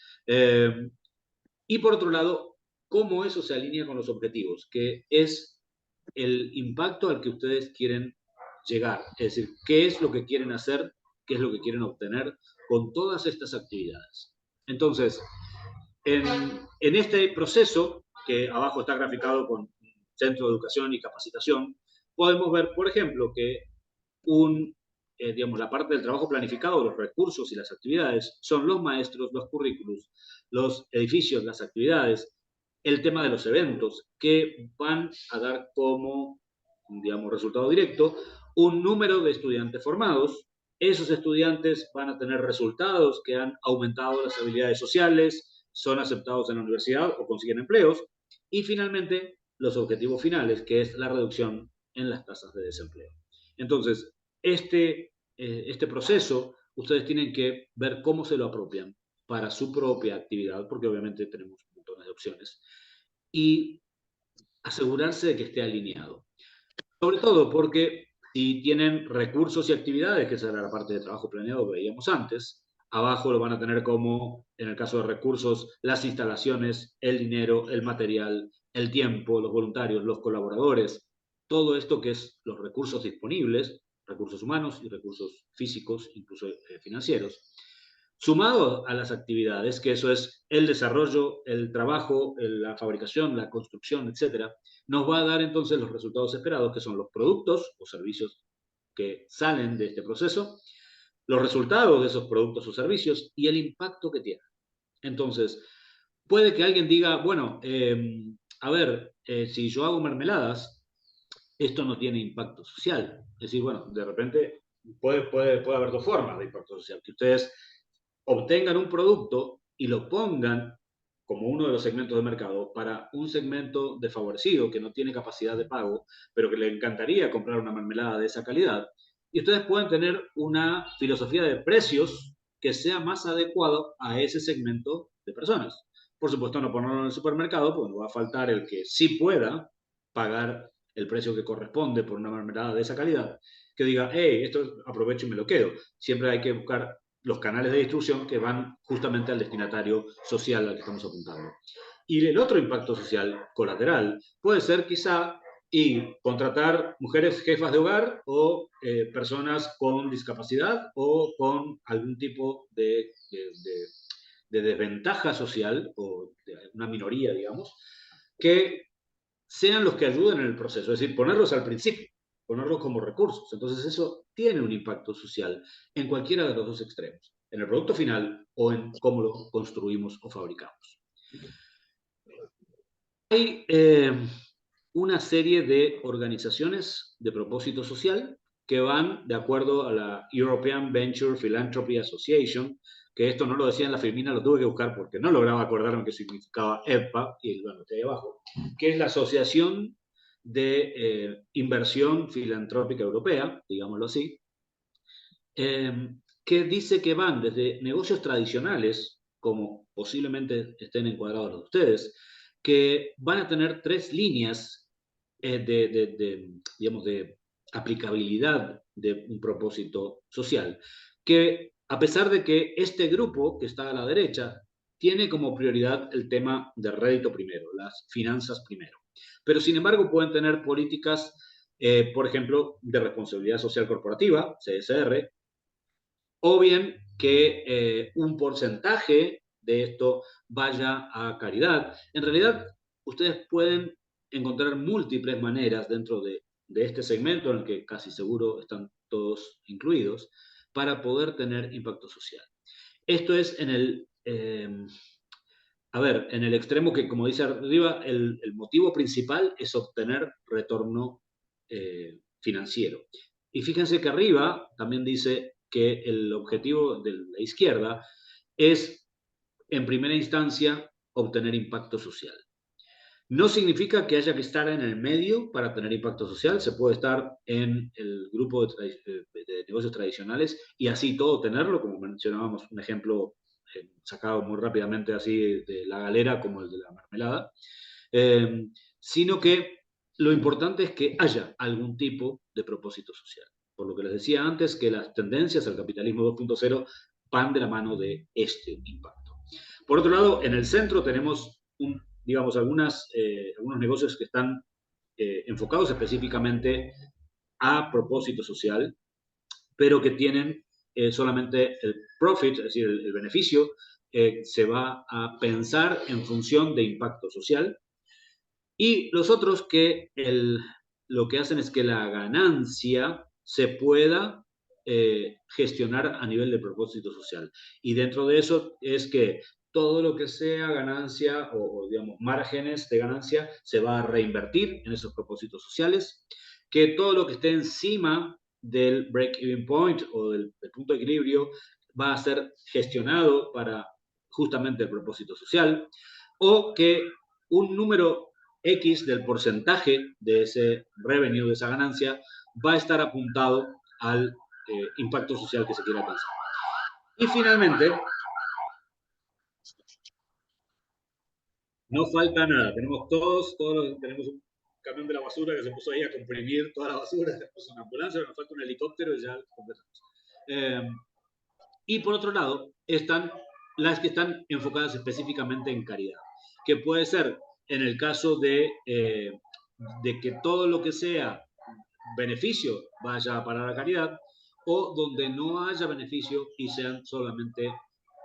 Y por otro lado, cómo eso se alinea con los objetivos, que es el impacto al que ustedes quieren llegar. Es decir, qué es lo que quieren hacer, qué es lo que quieren obtener con todas estas actividades. Entonces, en este proceso, que abajo está graficado con Centro de Educación y Capacitación, podemos ver, por ejemplo, que digamos, la parte del trabajo planificado, los recursos y las actividades, son los maestros, los currículos, los edificios, las actividades, el tema de los eventos, que van a dar como, digamos, resultado directo un número de estudiantes formados. Esos estudiantes van a tener resultados que han aumentado las habilidades sociales, son aceptados en la universidad o consiguen empleos. Y finalmente, los objetivos finales, que es la reducción en las tasas de desempleo. Entonces, este proceso, ustedes tienen que ver cómo se lo apropian para su propia actividad, porque obviamente tenemos montones de opciones, y asegurarse de que esté alineado. Sobre todo porque si tienen recursos y actividades, que esa era la parte de trabajo planeado que veíamos antes, abajo lo van a tener como, en el caso de recursos, las instalaciones, el dinero, el material, el tiempo, los voluntarios, los colaboradores, todo esto que es los recursos disponibles, recursos humanos y recursos físicos, incluso financieros, sumado a las actividades, que eso es el desarrollo, el trabajo, la fabricación, la construcción, etcétera, nos va a dar entonces los resultados esperados, que son los productos o servicios que salen de este proceso, los resultados de esos productos o servicios y el impacto que tienen. Entonces, puede que alguien diga, bueno, a ver, si yo hago mermeladas, esto no tiene impacto social. Es decir, bueno, de repente puede haber dos formas de impacto social. Que ustedes obtengan un producto y lo pongan como uno de los segmentos de mercado para un segmento desfavorecido que no tiene capacidad de pago, pero que le encantaría comprar una mermelada de esa calidad. Y ustedes pueden tener una filosofía de precios que sea más adecuado a ese segmento de personas. Por supuesto, no ponerlo en el supermercado, porque no va a faltar el que sí pueda pagar el precio que corresponde por una mermelada de esa calidad, que diga, hey, esto aprovecho y me lo quedo. Siempre hay que buscar los canales de distribución que van justamente al destinatario social al que estamos apuntando. Y el otro impacto social colateral puede ser quizá contratar mujeres jefas de hogar o personas con discapacidad o con algún tipo de desventaja social o de una minoría, digamos, que sean los que ayuden en el proceso, es decir, ponerlos al principio, ponerlos como recursos. Entonces eso tiene un impacto social en cualquiera de los dos extremos, en el producto final o en cómo lo construimos o fabricamos. Hay una serie de organizaciones de propósito social que van de acuerdo a la European Venture Philanthropy Association, que esto no lo decía en la filmina, lo tuve que buscar porque no lograba acordarme qué significaba EPA, y bueno, está ahí abajo, que es la Asociación de Inversión Filantrópica Europea, digámoslo así, que dice que van desde negocios tradicionales, como posiblemente estén encuadrados los de ustedes, que van a tener 3 líneas digamos, de aplicabilidad de un propósito social, que a pesar de que este grupo que está a la derecha tiene como prioridad el tema de rédito primero, las finanzas primero, pero sin embargo pueden tener políticas, por ejemplo, de responsabilidad social corporativa, CSR, o bien que un porcentaje de esto vaya a caridad. En realidad, ustedes pueden encontrar múltiples maneras dentro de este segmento, en el que casi seguro están todos incluidos, para poder tener impacto social. Esto es en el, en el extremo que, como dice arriba, el motivo principal es obtener retorno financiero. Y fíjense que arriba también dice que el objetivo de la izquierda es, en primera instancia, obtener impacto social. No significa que haya que estar en el medio para tener impacto social, se puede estar en el grupo de negocios tradicionales y así todo tenerlo, como mencionábamos un ejemplo sacado muy rápidamente así de la galera como el de la mermelada, sino que lo importante es que haya algún tipo de propósito social. Por lo que les decía antes, que las tendencias al capitalismo 2.0 van de la mano de este impacto. Por otro lado, en el centro tenemos digamos, algunos negocios que están enfocados específicamente a propósito social, pero que tienen solamente el profit, es decir, el beneficio, se va a pensar en función de impacto social. Y los otros que lo que hacen es que la ganancia se pueda gestionar a nivel de propósito social. Y dentro de eso es que todo lo que sea ganancia digamos, márgenes de ganancia se va a reinvertir en esos propósitos sociales, que todo lo que esté encima del break-even point o del punto de equilibrio va a ser gestionado para justamente el propósito social, o que un número X del porcentaje de ese revenue, de esa ganancia, va a estar apuntado al impacto social que se quiera alcanzar. Y finalmente, no falta nada. Tenemos tenemos un camión de la basura que se puso ahí a comprimir toda la basura, tenemos una ambulancia, nos falta un helicóptero y ya completamos. Y por otro lado, están las que están enfocadas específicamente en caridad, que puede ser en el caso de que todo lo que sea beneficio vaya para la caridad, o donde no haya beneficio y sean solamente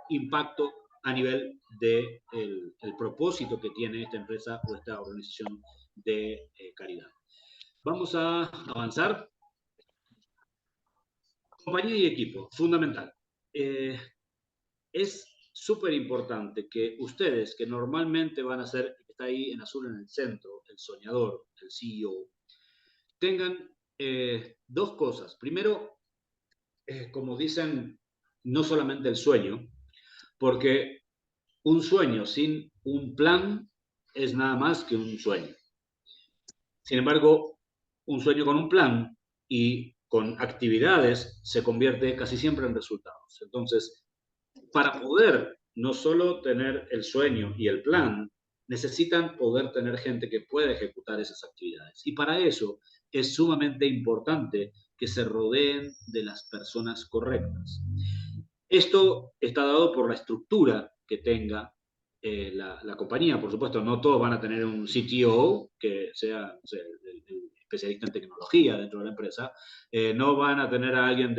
impacto a nivel de el propósito que tiene esta empresa o esta organización de caridad. Vamos a avanzar. Compañía y equipo, fundamental. Es súper importante que ustedes, que normalmente van a ser, que está ahí en azul en el centro, el soñador, el CEO, tengan dos cosas. Primero, como dicen, no solamente el sueño, porque un sueño sin un plan es nada más que un sueño. Sin embargo, un sueño con un plan y con actividades se convierte casi siempre en resultados. Entonces, para poder no solo tener el sueño y el plan, necesitan poder tener gente que pueda ejecutar esas actividades. Y para eso es sumamente importante que se rodeen de las personas correctas. Esto está dado por la estructura que tenga la compañía. Por supuesto, no todos van a tener un CTO que sea, no sé, el especialista en tecnología dentro de la empresa. No van a tener a alguien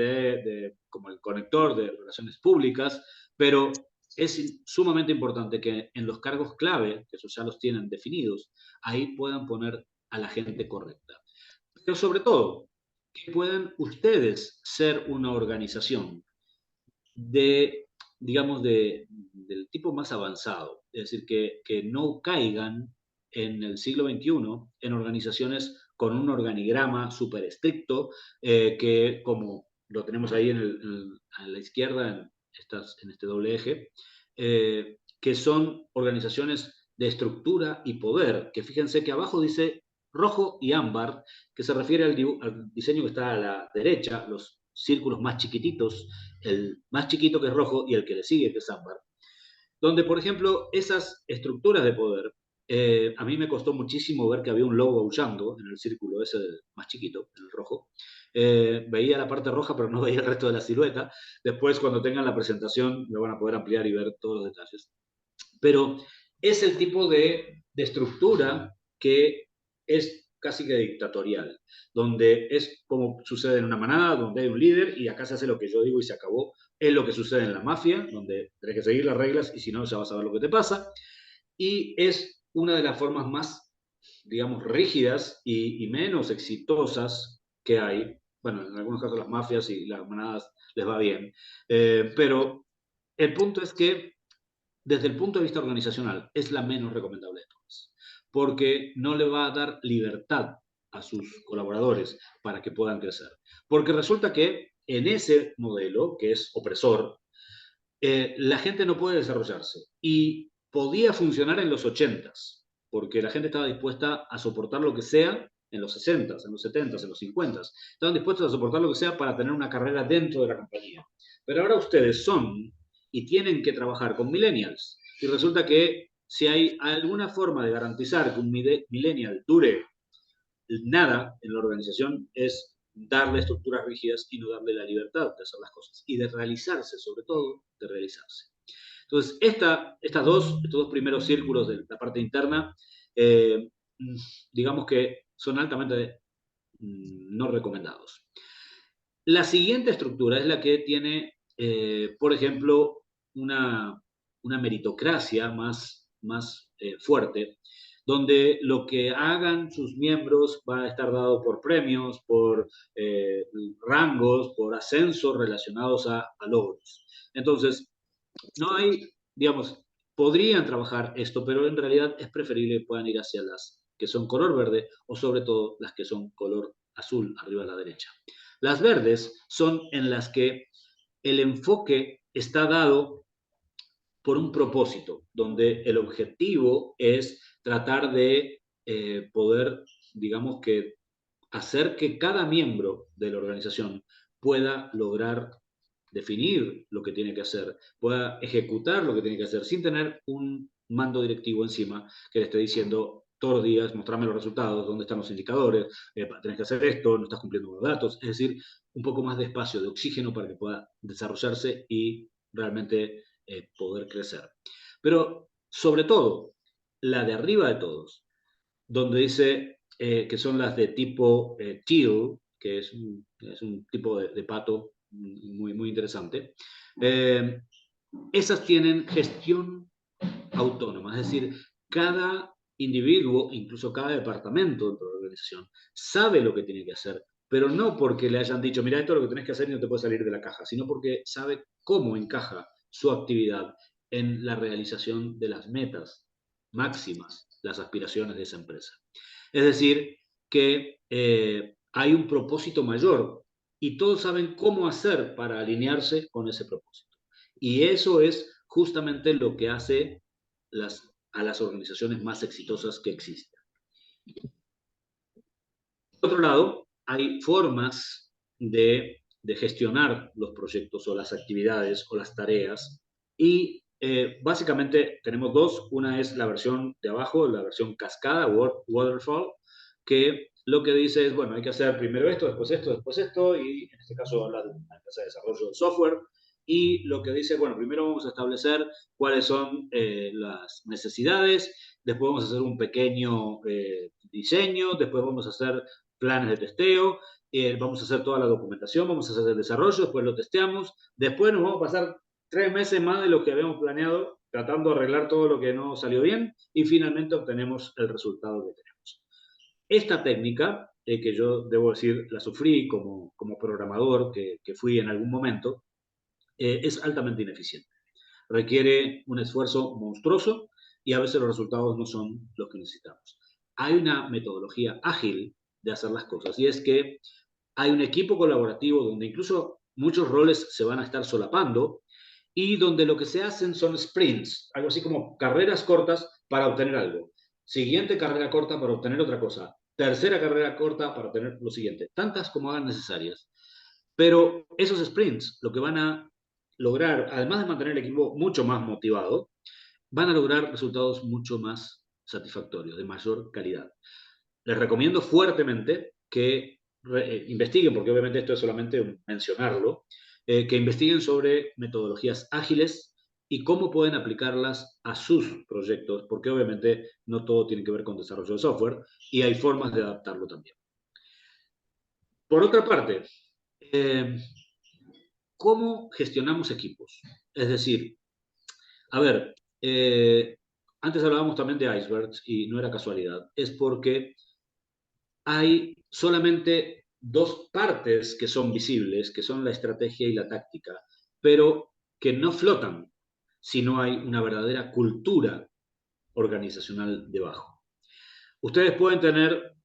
como el conector de relaciones públicas, pero es sumamente importante que en los cargos clave, que esos ya los tienen definidos, ahí puedan poner a la gente correcta. Pero sobre todo, que puedan ustedes ser una organización digamos, del tipo más avanzado, es decir, que no caigan en el siglo XXI en organizaciones con un organigrama súper estricto, que como lo tenemos ahí a la izquierda, en este doble eje, que son organizaciones de estructura y poder, que fíjense que abajo dice rojo y ámbar, que se refiere al diseño que está a la derecha, los círculos más chiquititos, el más chiquito que es rojo y el que le sigue que es ámbar, donde, por ejemplo, esas estructuras de poder, a mí me costó muchísimo ver que había un lobo aullando en el círculo ese más chiquito, en el rojo. Veía la parte roja, pero no veía el resto de la silueta. Después, cuando tengan la presentación, lo van a poder ampliar y ver todos los detalles. Pero es el tipo de estructura que es casi que dictatorial, donde es como sucede en una manada, donde hay un líder y acá se hace lo que yo digo y se acabó. Es lo que sucede en la mafia, donde tienes que seguir las reglas y si no ya vas a ver lo que te pasa. Y es una de las formas más, digamos, rígidas y menos exitosas que hay. Bueno, en algunos casos las mafias y las manadas les va bien. Pero el punto es que desde el punto de vista organizacional, es la menos recomendable de todas, porque no le va a dar libertad a sus colaboradores para que puedan crecer. Porque resulta que en ese modelo, que es opresor, la gente no puede desarrollarse. Y podía funcionar en los 80s, porque la gente estaba dispuesta a soportar lo que sea en los 60s, en los 70s, en los 50s. Estaban dispuestos a soportar lo que sea para tener una carrera dentro de la compañía. Pero ahora ustedes son y tienen que trabajar con millennials. Y resulta que si hay alguna forma de garantizar que un millennial dure nada en la organización, es darle estructuras rígidas y no darle la libertad de hacer las cosas. Y de realizarse, sobre todo, de realizarse. Entonces, estos dos primeros círculos de la parte interna, digamos que son altamente no recomendados. La siguiente estructura es la que tiene, por ejemplo, una meritocracia más fuerte, donde lo que hagan sus miembros va a estar dado por premios, por rangos, por ascensos relacionados a logros. Entonces, no hay, digamos, podrían trabajar esto, pero en realidad es preferible que puedan ir hacia las que son color verde o sobre todo las que son color azul arriba a la derecha. Las verdes son en las que el enfoque está dado por un propósito, donde el objetivo es tratar de poder, digamos que, hacer que cada miembro de la organización pueda lograr definir lo que tiene que hacer, pueda ejecutar lo que tiene que hacer sin tener un mando directivo encima que le esté diciendo todos los días, mostrarme los resultados, dónde están los indicadores, tenés que hacer esto, no estás cumpliendo los datos, es decir, un poco más de espacio, de oxígeno para que pueda desarrollarse y realmente poder crecer. Pero sobre todo, la de arriba de todos, donde dice que son las de tipo teal, que es un tipo de pato muy interesante. Esas tienen gestión autónoma, es decir, cada individuo, incluso cada departamento dentro de la organización, sabe lo que tiene que hacer, pero no porque le hayan dicho, mira, esto es lo que tenés que hacer y no te puedes salir de la caja, sino porque sabe cómo encaja su actividad en la realización de las metas máximas, las aspiraciones de esa empresa. Es decir, que hay un propósito mayor y todos saben cómo hacer para alinearse con ese propósito. Y eso es justamente lo que hace a las organizaciones más exitosas que existen. Por otro lado, hay formas de gestionar los proyectos o las actividades o las tareas y Básicamente tenemos dos. Una es la versión de abajo, la versión cascada, waterfall, que lo que dice es, bueno, hay que hacer primero esto, después esto, y en este caso habla de una empresa de desarrollo de software, y lo que dice, bueno, primero vamos a establecer cuáles son las necesidades, después vamos a hacer un pequeño diseño, después vamos a hacer planes de testeo, vamos a hacer toda la documentación, vamos a hacer el desarrollo, después lo testeamos, después nos vamos a pasar 3 meses más de lo que habíamos planeado, tratando de arreglar todo lo que no salió bien, y finalmente obtenemos el resultado que tenemos. Esta técnica, que yo debo decir, la sufrí como programador que fui en algún momento, es altamente ineficiente. Requiere un esfuerzo monstruoso y a veces los resultados no son los que necesitamos. Hay una metodología ágil de hacer las cosas, y es que hay un equipo colaborativo donde incluso muchos roles se van a estar solapando, y donde lo que se hacen son sprints, algo así como carreras cortas para obtener algo. Siguiente carrera corta para obtener otra cosa. Tercera carrera corta para obtener lo siguiente. Tantas como hagan necesarias. Pero esos sprints lo que van a lograr, además de mantener el equipo mucho más motivado, van a lograr resultados mucho más satisfactorios, de mayor calidad. Les recomiendo fuertemente que investiguen, porque obviamente esto es solamente mencionarlo, que investiguen sobre metodologías ágiles y cómo pueden aplicarlas a sus proyectos, porque obviamente no todo tiene que ver con desarrollo de software y hay formas de adaptarlo también. Por otra parte, ¿cómo gestionamos equipos? Es decir, a ver, antes hablábamos también de icebergs y no era casualidad, es porque hay solamente dos partes que son visibles, que son la estrategia y la táctica, pero que no flotan si no hay una verdadera cultura organizacional debajo. Ustedes pueden tener,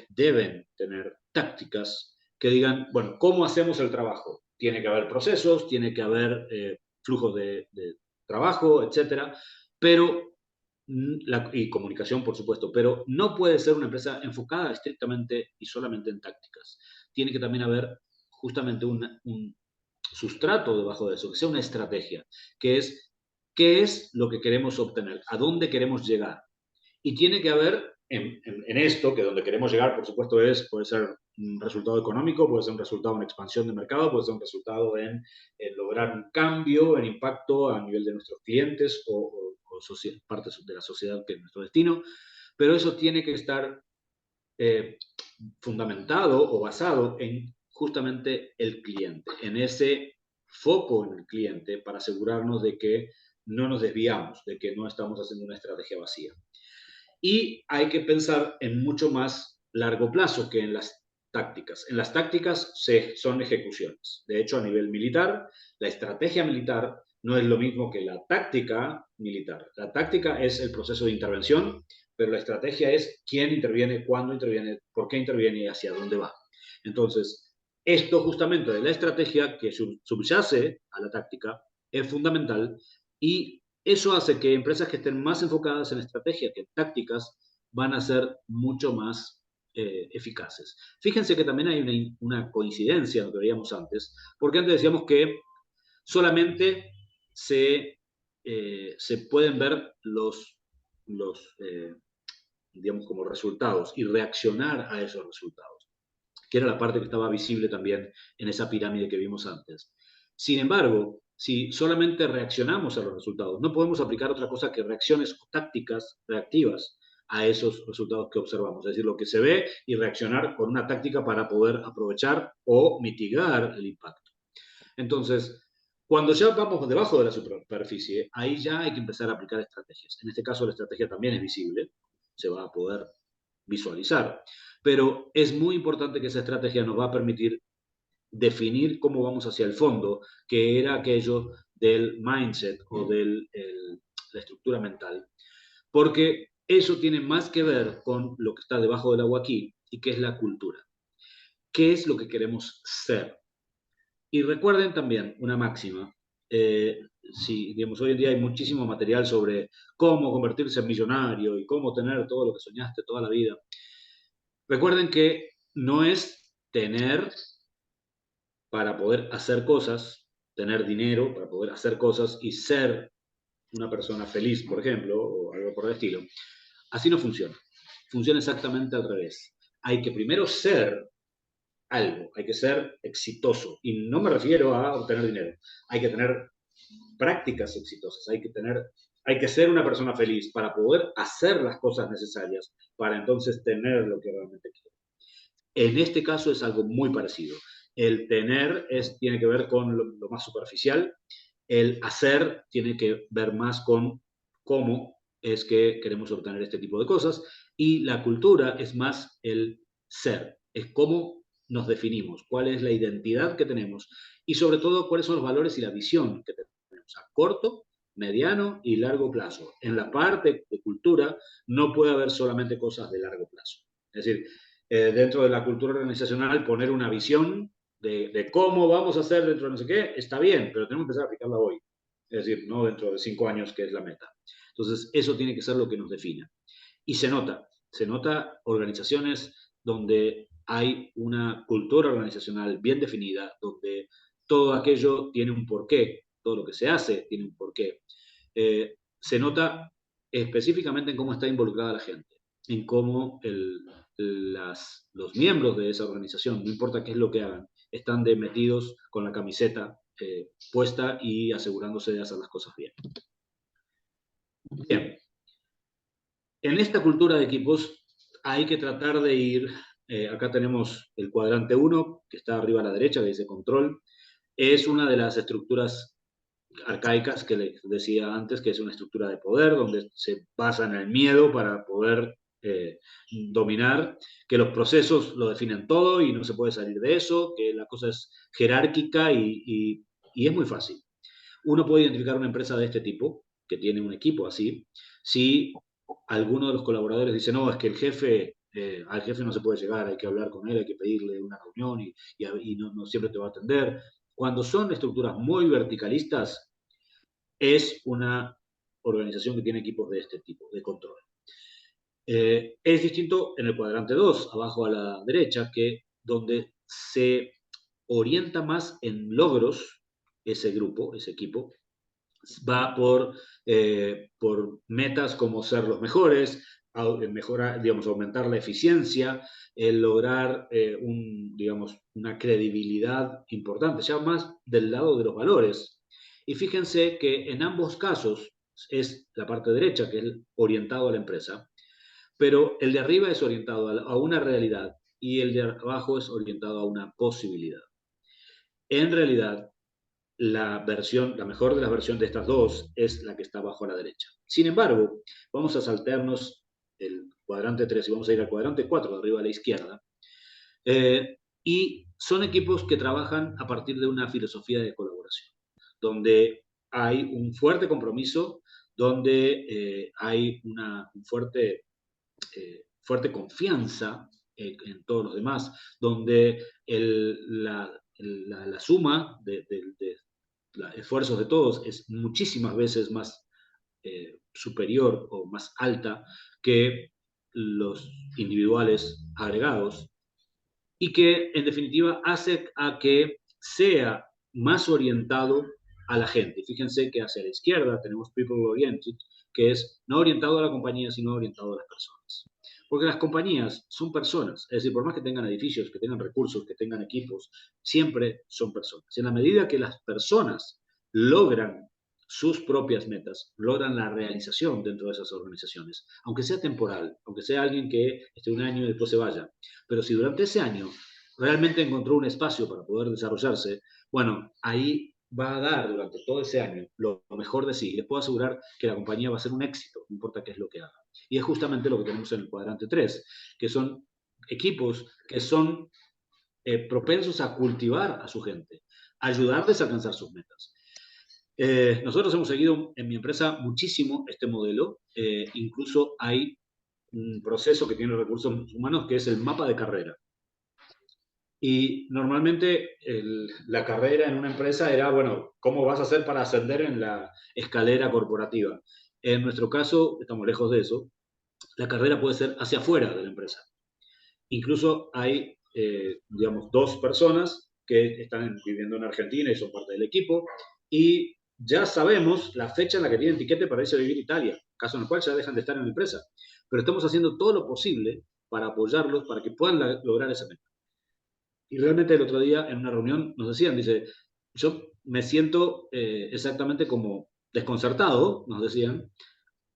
deben tener tácticas que digan, bueno, ¿cómo hacemos el trabajo? Tiene que haber procesos, tiene que haber flujos de trabajo, etcétera, pero y comunicación, por supuesto, pero no puede ser una empresa enfocada estrictamente y solamente en tácticas. Tiene que también haber justamente un sustrato debajo de eso, que sea una estrategia, que es qué es lo que queremos obtener, a dónde queremos llegar. Y tiene que haber en esto, que donde queremos llegar, por supuesto, puede ser un resultado económico, puede ser un resultado en expansión de mercado, puede ser un resultado en lograr un cambio, en impacto a nivel de nuestros clientes o partes de la sociedad que es nuestro destino, pero eso tiene que estar fundamentado o basado en justamente el cliente, en ese foco en el cliente para asegurarnos de que no nos desviamos, de que no estamos haciendo una estrategia vacía. Y hay que pensar en mucho más largo plazo que en las tácticas. En las tácticas son ejecuciones. De hecho, a nivel militar, la estrategia militar no es lo mismo que la táctica militar. La táctica es el proceso de intervención, pero la estrategia es quién interviene, cuándo interviene, por qué interviene y hacia dónde va. Entonces, esto justamente de la estrategia que subyace a la táctica es fundamental, y eso hace que empresas que estén más enfocadas en estrategia que en tácticas van a ser mucho más eficaces. Fíjense que también hay una coincidencia en lo que veíamos antes, porque antes decíamos que solamente se pueden ver digamos, como resultados y reaccionar a esos resultados, que era la parte que estaba visible también en esa pirámide que vimos antes. Sin embargo, si solamente reaccionamos a los resultados, no podemos aplicar otra cosa que reacciones tácticas reactivas a esos resultados que observamos, es decir, lo que se ve, y reaccionar con una táctica para poder aprovechar o mitigar el impacto. Entonces, cuando ya vamos debajo de la superficie, ahí ya hay que empezar a aplicar estrategias. En este caso, la estrategia también es visible, se va a poder visualizar, pero es muy importante que esa estrategia nos va a permitir definir cómo vamos hacia el fondo, que era aquello del mindset o de la estructura mental, porque eso tiene más que ver con lo que está debajo del agua aquí, y que es la cultura. ¿Qué es lo que queremos ser? Y recuerden también una máxima. Si, digamos, hoy en día hay muchísimo material sobre cómo convertirse en millonario y cómo tener todo lo que soñaste toda la vida. Recuerden que no es tener para poder hacer cosas, tener dinero para poder hacer cosas y ser una persona feliz, por ejemplo, o algo por el estilo. Así no funciona. Funciona exactamente al revés. Hay que primero ser algo, hay que ser exitoso. Y no me refiero a obtener dinero. Hay que tener prácticas exitosas, hay que ser una persona feliz para poder hacer las cosas necesarias para entonces tener lo que realmente quiero. En este caso es algo muy parecido. El tener tiene que ver con lo más superficial, el hacer tiene que ver más con cómo es que queremos obtener este tipo de cosas, y la cultura es más el ser, es cómo nos definimos, cuál es la identidad que tenemos y sobre todo cuáles son los valores y la visión que tenemos a corto, mediano y largo plazo. En la parte de cultura no puede haber solamente cosas de largo plazo. Es decir, dentro de la cultura organizacional poner una visión de cómo vamos a hacer dentro de no sé qué, está bien, pero tenemos que empezar a aplicarla hoy. Es decir, no dentro de 5 años, que es la meta. Entonces, eso tiene que ser lo que nos defina. Y se nota organizaciones donde hay una cultura organizacional bien definida, donde todo aquello tiene un porqué, todo lo que se hace tiene un porqué. Se nota específicamente en cómo está involucrada la gente, en cómo los miembros de esa organización, no importa qué es lo que hagan, están metidos con la camiseta puesta y asegurándose de hacer las cosas bien. Bien, en esta cultura de equipos hay que tratar de ir, acá tenemos el cuadrante 1, que está arriba a la derecha, que dice control, es una de las estructuras arcaicas que les decía antes, que es una estructura de poder, donde se basa en el miedo para poder dominar, que los procesos lo definen todo y no se puede salir de eso, que la cosa es jerárquica y es muy fácil. Uno puede identificar una empresa de este tipo, que tiene un equipo así, si alguno de los colaboradores dice, no, es que al jefe no se puede llegar, hay que hablar con él, hay que pedirle una reunión y no siempre te va a atender. Cuando son estructuras muy verticalistas, es una organización que tiene equipos de este tipo, de control. Es distinto en el cuadrante 2, abajo a la derecha, que donde se orienta más en logros ese grupo, ese equipo, va por metas como ser los mejores, mejorar, digamos, aumentar la eficiencia, lograr digamos, una credibilidad importante, ya más del lado de los valores. Y fíjense que en ambos casos es la parte derecha, que es orientado a la empresa, pero el de arriba es orientado a una realidad y el de abajo es orientado a una posibilidad. En realidad, la mejor de las versiones de estas dos es la que está abajo a la derecha. Sin embargo, vamos a saltearnos el cuadrante 3 y vamos a ir al cuadrante 4 de arriba a la izquierda. Y son equipos que trabajan a partir de una filosofía de colaboración, donde hay un fuerte compromiso, donde hay una fuerte confianza en todos los demás, donde la suma de los esfuerzos de todos es muchísimas veces más superior o más alta que los individuales agregados, y que en definitiva hace a que sea más orientado a la gente. Fíjense que hacia la izquierda tenemos people oriented, que es no orientado a la compañía, sino orientado a las personas. Porque las compañías son personas, es decir, por más que tengan edificios, que tengan recursos, que tengan equipos, siempre son personas. Y en la medida que las personas logran sus propias metas, logran la realización dentro de esas organizaciones, aunque sea temporal, aunque sea alguien que esté un año y después se vaya, pero si durante ese año realmente encontró un espacio para poder desarrollarse, bueno, ahí va a dar durante todo ese año lo mejor de sí. Y les puedo asegurar que la compañía va a ser un éxito, no importa qué es lo que haga. Y es justamente lo que tenemos en el cuadrante 3, que son equipos que son propensos a cultivar a su gente, ayudarles a alcanzar sus metas. Nosotros hemos seguido en mi empresa muchísimo este modelo. Incluso hay un proceso que tiene recursos humanos que es el mapa de carrera. Y normalmente la carrera en una empresa era, bueno, ¿cómo vas a hacer para ascender en la escalera corporativa? En nuestro caso, estamos lejos de eso. La carrera puede ser hacia afuera de la empresa. Incluso hay, digamos, dos personas que están viviendo en Argentina y son parte del equipo, y ya sabemos la fecha en la que tienen tiquete para irse a vivir a Italia, caso en el cual ya dejan de estar en la empresa. Pero estamos haciendo todo lo posible para apoyarlos, para que puedan lograr esa meta. Y realmente el otro día en una reunión nos decían, dice, yo me siento exactamente como desconcertado, nos decían,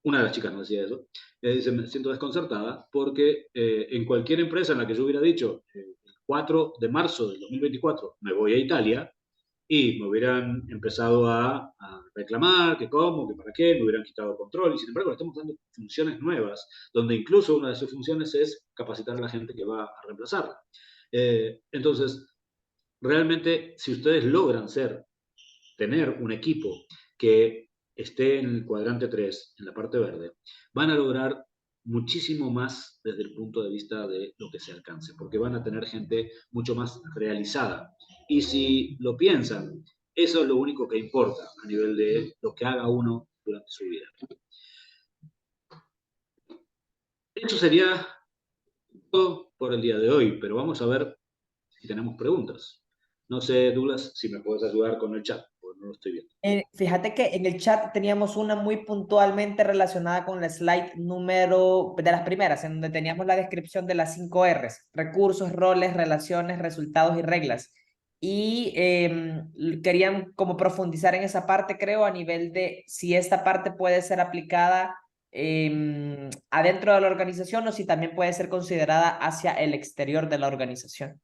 una de las chicas nos decía eso, dice, me siento desconcertada porque en cualquier empresa en la que yo hubiera dicho el 4 de marzo del 2024 me voy a Italia y me hubieran empezado a reclamar que cómo, que para qué, me hubieran quitado control y sin embargo le estamos dando funciones nuevas, donde incluso una de sus funciones es capacitar a la gente que va a reemplazarla. Entonces, realmente, si ustedes logran tener un equipo que esté en el cuadrante 3, en la parte verde, van a lograr muchísimo más desde el punto de vista de lo que se alcance, porque van a tener gente mucho más realizada. Y si lo piensan, eso es lo único que importa a nivel de lo que haga uno durante su vida. Eso sería todo por el día de hoy, pero vamos a ver si tenemos preguntas. No sé, Douglas, si me puedes ayudar con el chat, porque no lo estoy viendo. Fíjate que en el chat teníamos una muy puntualmente relacionada con la slide número de las primeras, en donde teníamos la descripción de las 5 R's: recursos, roles, relaciones, resultados y reglas. Y querían como profundizar en esa parte, creo, a nivel de si esta parte puede ser aplicada adentro de la organización o si también puede ser considerada hacia el exterior de la organización.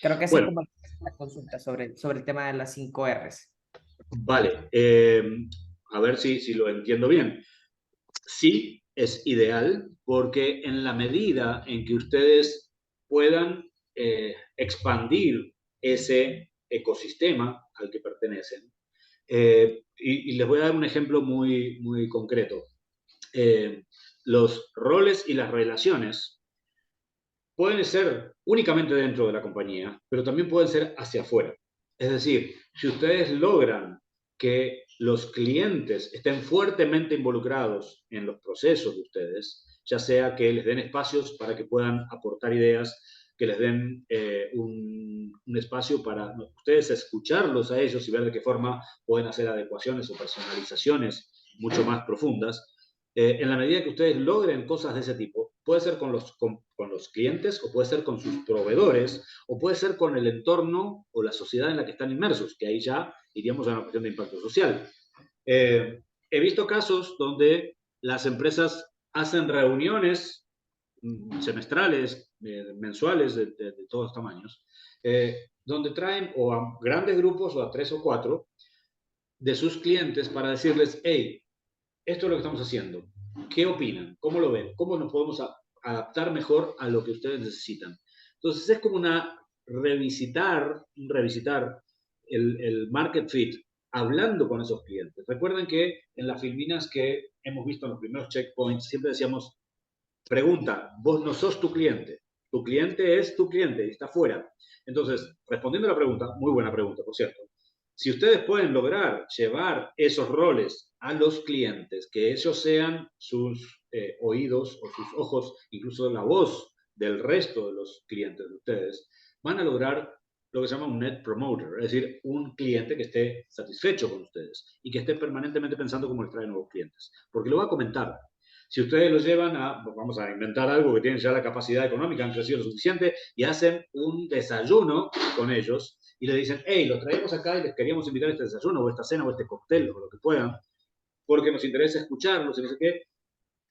Creo que esa es Bueno, como la consulta sobre el tema de las 5 R's. vale, a ver si lo entiendo bien. Sí, es ideal porque en la medida en que ustedes puedan expandir ese ecosistema al que pertenecen, y les voy a dar un ejemplo muy, muy concreto. Los roles y las relaciones pueden ser únicamente dentro de la compañía, pero también pueden ser hacia afuera. Es decir, si ustedes logran que los clientes estén fuertemente involucrados en los procesos de ustedes, ya sea que les den espacios para que puedan aportar ideas, que les den un espacio para ustedes escucharlos a ellos y ver de qué forma pueden hacer adecuaciones o personalizaciones mucho más profundas, en la medida que ustedes logren cosas de ese tipo, puede ser con los clientes o puede ser con sus proveedores o puede ser con el entorno o la sociedad en la que están inmersos, que ahí ya iríamos a una cuestión de impacto social. He visto casos donde las empresas hacen reuniones semestrales, mensuales, de todos tamaños, donde traen o a grandes grupos o a 3 o 4 de sus clientes para decirles, hey, esto es lo que estamos haciendo. ¿Qué opinan? ¿Cómo lo ven? ¿Cómo nos podemos adaptar mejor a lo que ustedes necesitan? Entonces es como revisitar el market fit, hablando con esos clientes. Recuerden que en las filminas que hemos visto en los primeros checkpoints, siempre decíamos, pregunta, vos no sos tu cliente es tu cliente y está fuera. Entonces, respondiendo a la pregunta, muy buena pregunta, por cierto, si ustedes pueden lograr llevar esos roles a los clientes, que ellos sean sus oídos o sus ojos, incluso la voz del resto de los clientes de ustedes, van a lograr lo que se llama un net promoter, es decir, un cliente que esté satisfecho con ustedes y que esté permanentemente pensando cómo les trae nuevos clientes, porque lo va a comentar. Si ustedes lo llevan vamos a inventar algo que tienen ya la capacidad económica, han crecido lo suficiente y hacen un desayuno con ellos y le dicen, hey, los traemos acá y les queríamos invitar a este desayuno o esta cena o este cóctel o lo que puedan, porque nos interesa escucharlos y no sé qué.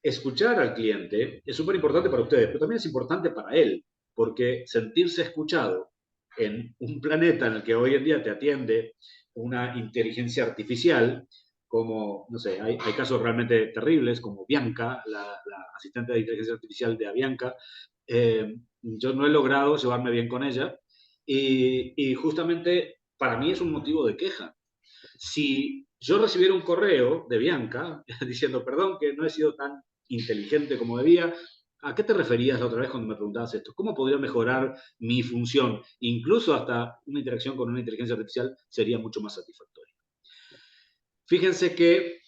Escuchar al cliente es súper importante para ustedes, pero también es importante para él, porque sentirse escuchado en un planeta en el que hoy en día te atiende una inteligencia artificial, como, no sé, hay casos realmente terribles, como Bianca, la asistente de inteligencia artificial de Avianca. Yo no he logrado llevarme bien con ella y justamente para mí es un motivo de queja. Si yo recibiera un correo de Bianca diciendo, perdón, que no he sido tan inteligente como debía, ¿a qué te referías la otra vez cuando me preguntabas esto? ¿Cómo podría mejorar mi función? Incluso hasta una interacción con una inteligencia artificial sería mucho más satisfactoria. Fíjense que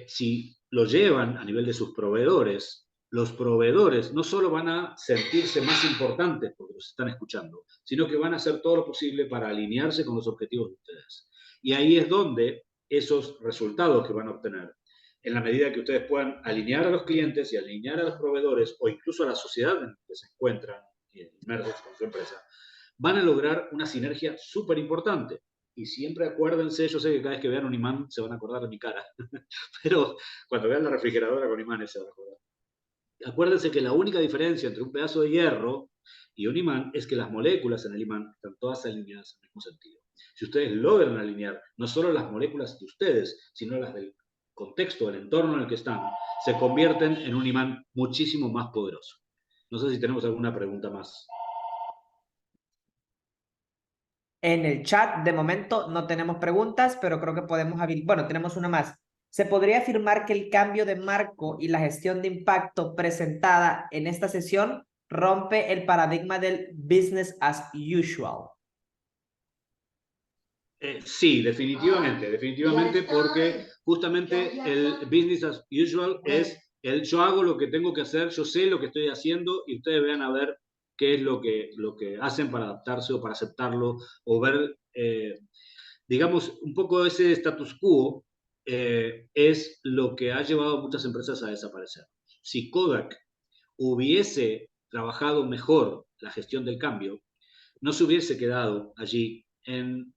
si lo llevan a nivel de sus proveedores, los proveedores no solo van a sentirse más importantes porque los están escuchando, sino que van a hacer todo lo posible para alinearse con los objetivos de ustedes. Y ahí es donde esos resultados que van a obtener, en la medida que ustedes puedan alinear a los clientes y alinear a los proveedores o incluso a la sociedad en la que se encuentran inmersos con su empresa, van a lograr una sinergia súper importante. Y siempre acuérdense, yo sé que cada vez que vean un imán se van a acordar de mi cara, pero cuando vean la refrigeradora con imanes se van a acordar. Acuérdense que la única diferencia entre un pedazo de hierro y un imán es que las moléculas en el imán están todas alineadas en el mismo sentido. Si ustedes logran alinear no solo las moléculas de ustedes, sino las del contexto, del entorno en el que están, se convierten en un imán muchísimo más poderoso. No sé si tenemos alguna pregunta más. En el chat, de momento, no tenemos preguntas, pero creo que podemos habilitar. Bueno, tenemos una más. ¿Se podría afirmar que el cambio de marco y la gestión de impacto presentada en esta sesión rompe el paradigma del business as usual? Sí, definitivamente, porque justamente el business as usual es el yo hago lo que tengo que hacer, yo sé lo que estoy haciendo y ustedes vean a ver qué es lo que hacen para adaptarse o para aceptarlo o ver, digamos, un poco ese status quo es lo que ha llevado a muchas empresas a desaparecer. Si Kodak hubiese trabajado mejor la gestión del cambio, no se hubiese quedado allí en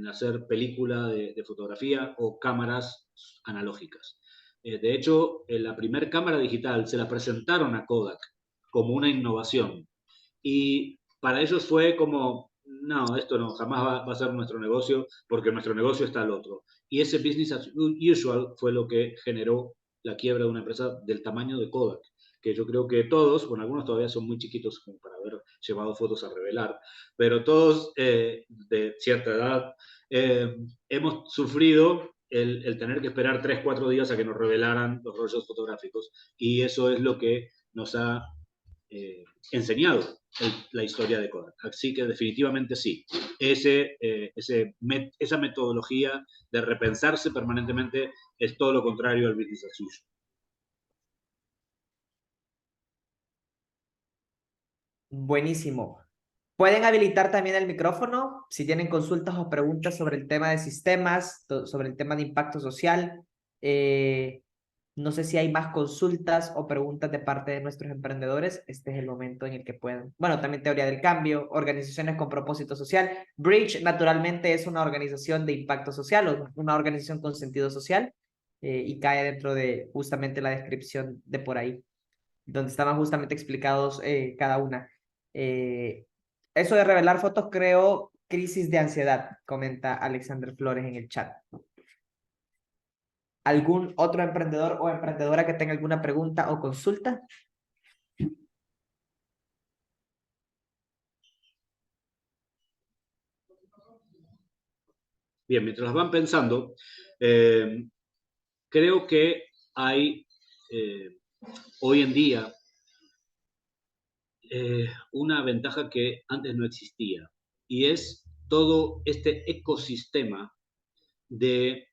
hacer película de fotografía o cámaras analógicas. De hecho, la primera cámara digital se la presentaron a Kodak como una innovación. Y para ellos fue como, no, esto no, jamás va a ser nuestro negocio porque nuestro negocio está al otro. Y ese business as usual fue lo que generó la quiebra de una empresa del tamaño de Kodak, que yo creo que todos, bueno, algunos todavía son muy chiquitos como para haber llevado fotos a revelar, pero todos de cierta edad hemos sufrido el tener que esperar 3, 4 días a que nos revelaran los rollos fotográficos y eso es lo que nos ha enseñado la historia de Kodak. Así que definitivamente sí. Esa metodología de repensarse permanentemente es todo lo contrario al business as usual. Buenísimo. Pueden habilitar también el micrófono si tienen consultas o preguntas sobre el tema de sistemas, sobre el tema de impacto social. No sé si hay más consultas o preguntas de parte de nuestros emprendedores. Este es el momento en el que pueden. Bueno, también teoría del cambio, organizaciones con propósito social. Bridge, naturalmente, es una organización de impacto social o una organización con sentido social y cae dentro de justamente la descripción de por ahí, donde estaban justamente explicados cada una. Eso de revelar fotos creó crisis de ansiedad, comenta Alexander Flores en el chat. ¿Algún otro emprendedor o emprendedora que tenga alguna pregunta o consulta? Bien, mientras van pensando, creo que hay hoy en día una ventaja que antes no existía y es todo este ecosistema de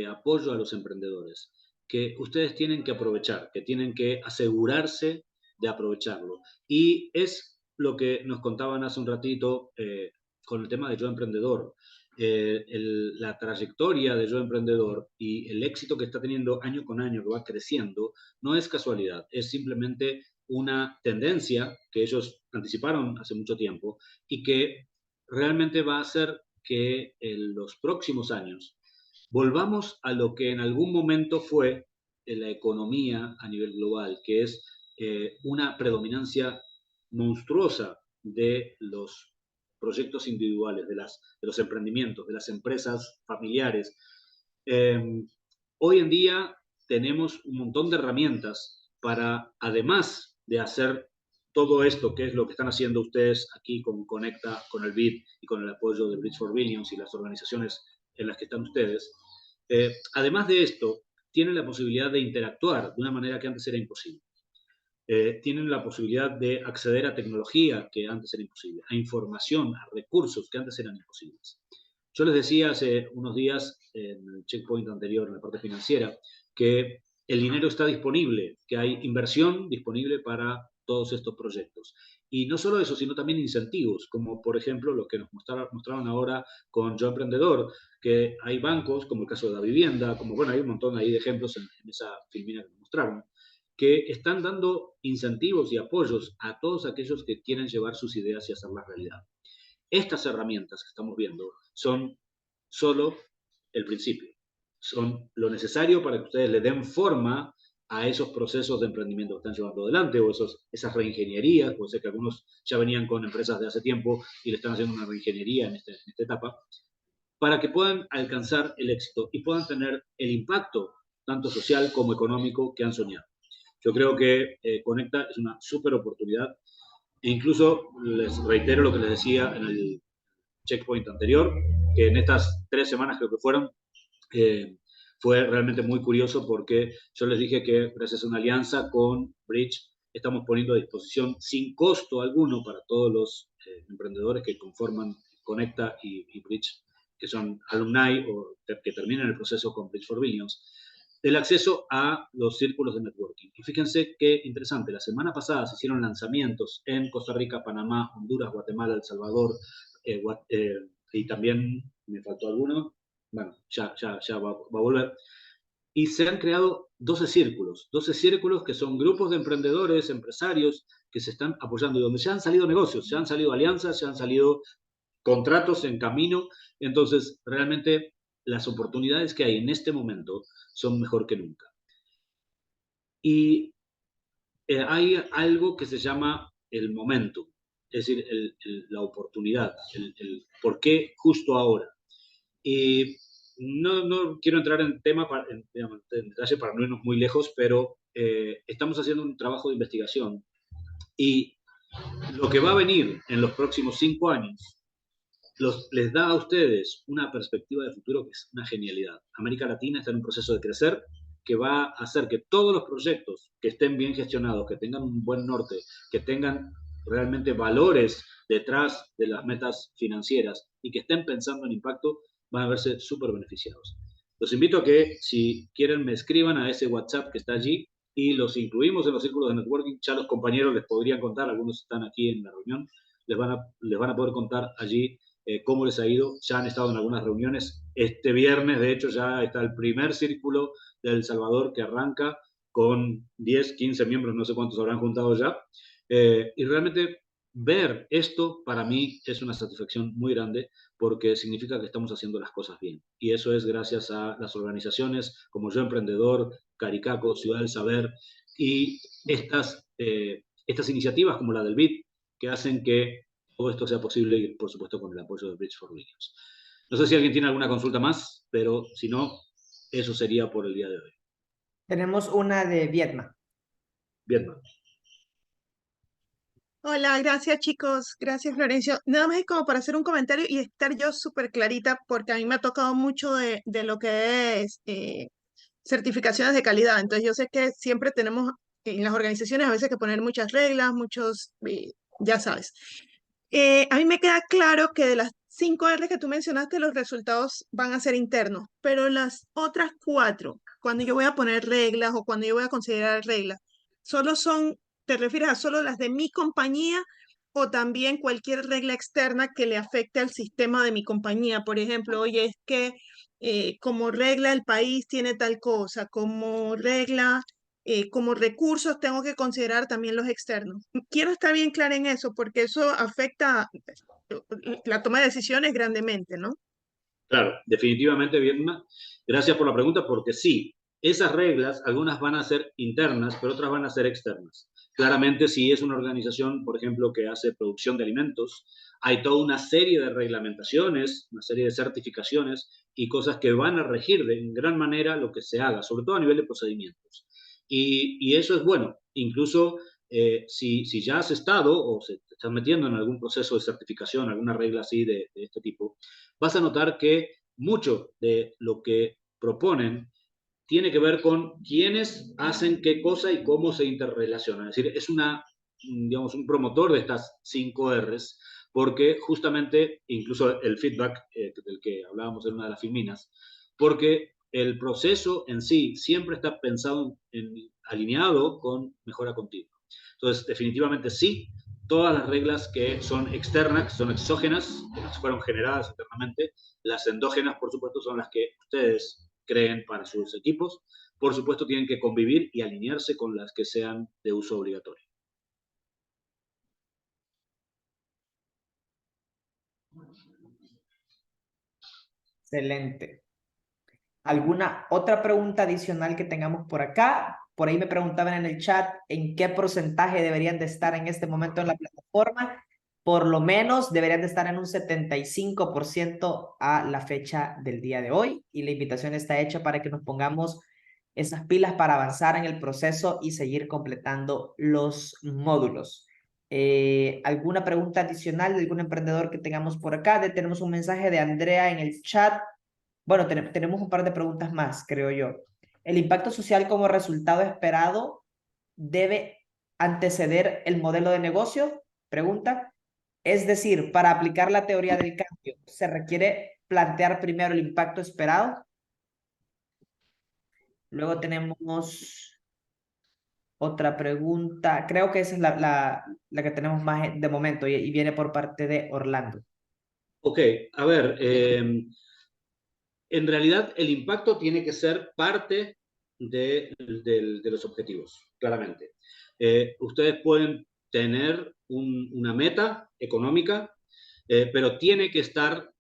apoyo a los emprendedores que ustedes tienen que aprovechar, que tienen que asegurarse de aprovecharlo. Y es lo que nos contaban hace un ratito con el tema de Yo Emprendedor. La trayectoria de Yo Emprendedor y el éxito que está teniendo año con año, que va creciendo, no es casualidad, es simplemente una tendencia que ellos anticiparon hace mucho tiempo y que realmente va a hacer que en los próximos años volvamos a lo que en algún momento fue la economía a nivel global, que es una predominancia monstruosa de los proyectos individuales, de los emprendimientos, de las empresas familiares. Hoy en día tenemos un montón de herramientas para, además de hacer todo esto, que es lo que están haciendo ustedes aquí con Conecta, con el BID y con el apoyo de Bridge for Billions y las organizaciones en las que están ustedes, además de esto, tienen la posibilidad de interactuar de una manera que antes era imposible. Tienen la posibilidad de acceder a tecnología que antes era imposible, a información, a recursos que antes eran imposibles. Yo les decía hace unos días en el checkpoint anterior, en la parte financiera, que el dinero está disponible, que hay inversión disponible para todos estos proyectos. Y no solo eso, sino también incentivos, como por ejemplo lo que nos mostraron ahora con Yo Emprendedor, que hay bancos, como el caso de la vivienda, como bueno, hay un montón ahí de ejemplos en esa filmina que nos mostraron, que están dando incentivos y apoyos a todos aquellos que quieren llevar sus ideas y hacerlas realidad. Estas herramientas que estamos viendo son solo el principio, son lo necesario para que ustedes le den forma a esos procesos de emprendimiento que están llevando adelante, o esas reingenierías, puede ser que algunos ya venían con empresas de hace tiempo y le están haciendo una reingeniería en esta etapa, para que puedan alcanzar el éxito y puedan tener el impacto, tanto social como económico, que han soñado. Yo creo que Conecta es una súper oportunidad e incluso les reitero lo que les decía en el checkpoint anterior, que en estas 3 semanas creo que fueron, fue realmente muy curioso porque yo les dije que gracias a una alianza con Bridge estamos poniendo a disposición sin costo alguno para todos los emprendedores que conforman Conecta y Bridge, que son alumni o que terminan el proceso con Bridge for Billions, el acceso a los círculos de networking. Y fíjense qué interesante, la semana pasada se hicieron lanzamientos en Costa Rica, Panamá, Honduras, Guatemala, El Salvador, y también me faltó alguno, bueno, ya va a volver. Y se han creado 12 círculos que son grupos de emprendedores, empresarios que se están apoyando y donde ya han salido negocios, ya han salido alianzas, ya han salido contratos en camino. Entonces, realmente las oportunidades que hay en este momento son mejor que nunca. Y hay algo que se llama el momento, es decir, la oportunidad, el por qué justo ahora. Y no quiero entrar en tema, en detalle para no irnos muy lejos, pero estamos haciendo un trabajo de investigación y lo que va a venir en los próximos 5 años les da a ustedes una perspectiva de futuro que es una genialidad. América Latina está en un proceso de crecer que va a hacer que todos los proyectos que estén bien gestionados, que tengan un buen norte, que tengan realmente valores detrás de las metas financieras y que estén pensando en impacto, van a verse súper beneficiados. Los invito a que, si quieren, me escriban a ese WhatsApp que está allí y los incluimos en los círculos de networking. Ya los compañeros les podrían contar, algunos están aquí en la reunión, les van a poder contar allí cómo les ha ido. Ya han estado en algunas reuniones. Este viernes, de hecho, ya está el primer círculo de El Salvador que arranca con 10, 15 miembros, no sé cuántos habrán juntado ya. Y realmente ver esto para mí es una satisfacción muy grande porque significa que estamos haciendo las cosas bien. Y eso es gracias a las organizaciones como Yo Emprendedor, Caricaco, Ciudad del Saber y estas iniciativas como la del BID que hacen que todo esto sea posible y, por supuesto, con el apoyo de Bridge for Billions. No sé si alguien tiene alguna consulta más, pero si no, eso sería por el día de hoy. Tenemos una de Vietnam. Vietnam. Hola, gracias chicos, gracias Florencio. Nada más es como para hacer un comentario y estar yo súper clarita porque a mí me ha tocado mucho de lo que es certificaciones de calidad. Entonces yo sé que siempre tenemos en las organizaciones a veces que poner muchas reglas, ya sabes. A mí me queda claro que de las 5 R que tú mencionaste, los resultados van a ser internos, pero las otras 4, cuando yo voy a poner reglas o cuando yo voy a considerar reglas, solo son, ¿te refieres a solo las de mi compañía o también cualquier regla externa que le afecte al sistema de mi compañía? Por ejemplo, oye, es que como regla el país tiene tal cosa, como regla como recursos tengo que considerar también los externos. Quiero estar bien clara en eso porque eso afecta la toma de decisiones grandemente, ¿no? Claro, definitivamente, Vietnam. Gracias por la pregunta, porque sí, esas reglas, algunas van a ser internas, pero otras van a ser externas. Claramente, si es una organización, por ejemplo, que hace producción de alimentos, hay toda una serie de reglamentaciones, una serie de certificaciones y cosas que van a regir de en gran manera lo que se haga, sobre todo a nivel de procedimientos. Y eso es bueno, incluso si ya has estado o se te estás metiendo en algún proceso de certificación, alguna regla así de este tipo, vas a notar que mucho de lo que proponen tiene que ver con quiénes hacen qué cosa y cómo se interrelacionan. Es decir, es digamos, un promotor de estas 5 Rs, porque justamente, incluso el feedback del que hablábamos en una de las filminas, porque el proceso en sí siempre está pensado alineado con mejora continua. Entonces, definitivamente sí, todas las reglas que son externas, que son exógenas, que no fueron generadas internamente, las endógenas, por supuesto, son las que ustedes creen para sus equipos. Por supuesto, tienen que convivir y alinearse con las que sean de uso obligatorio. Excelente. ¿Alguna otra pregunta adicional que tengamos por acá? Por ahí me preguntaban en el chat en qué porcentaje deberían de estar en este momento en la plataforma. Por lo menos deberían de estar en un 75% a la fecha del día de hoy. Y la invitación está hecha para que nos pongamos esas pilas para avanzar en el proceso y seguir completando los módulos. ¿Alguna pregunta adicional de algún emprendedor que tengamos por acá? Tenemos un mensaje de Andrea en el chat. Bueno, tenemos un par de preguntas más, creo yo. ¿El impacto social como resultado esperado debe anteceder el modelo de negocio? Pregunta. Es decir, para aplicar la teoría del cambio, ¿se requiere plantear primero el impacto esperado? Luego tenemos otra pregunta. Creo que esa es la que tenemos más de momento y viene por parte de Orlando. Ok, a ver, en realidad el impacto tiene que ser parte de los objetivos, claramente. Ustedes pueden tener una meta económica, pero tiene que estar,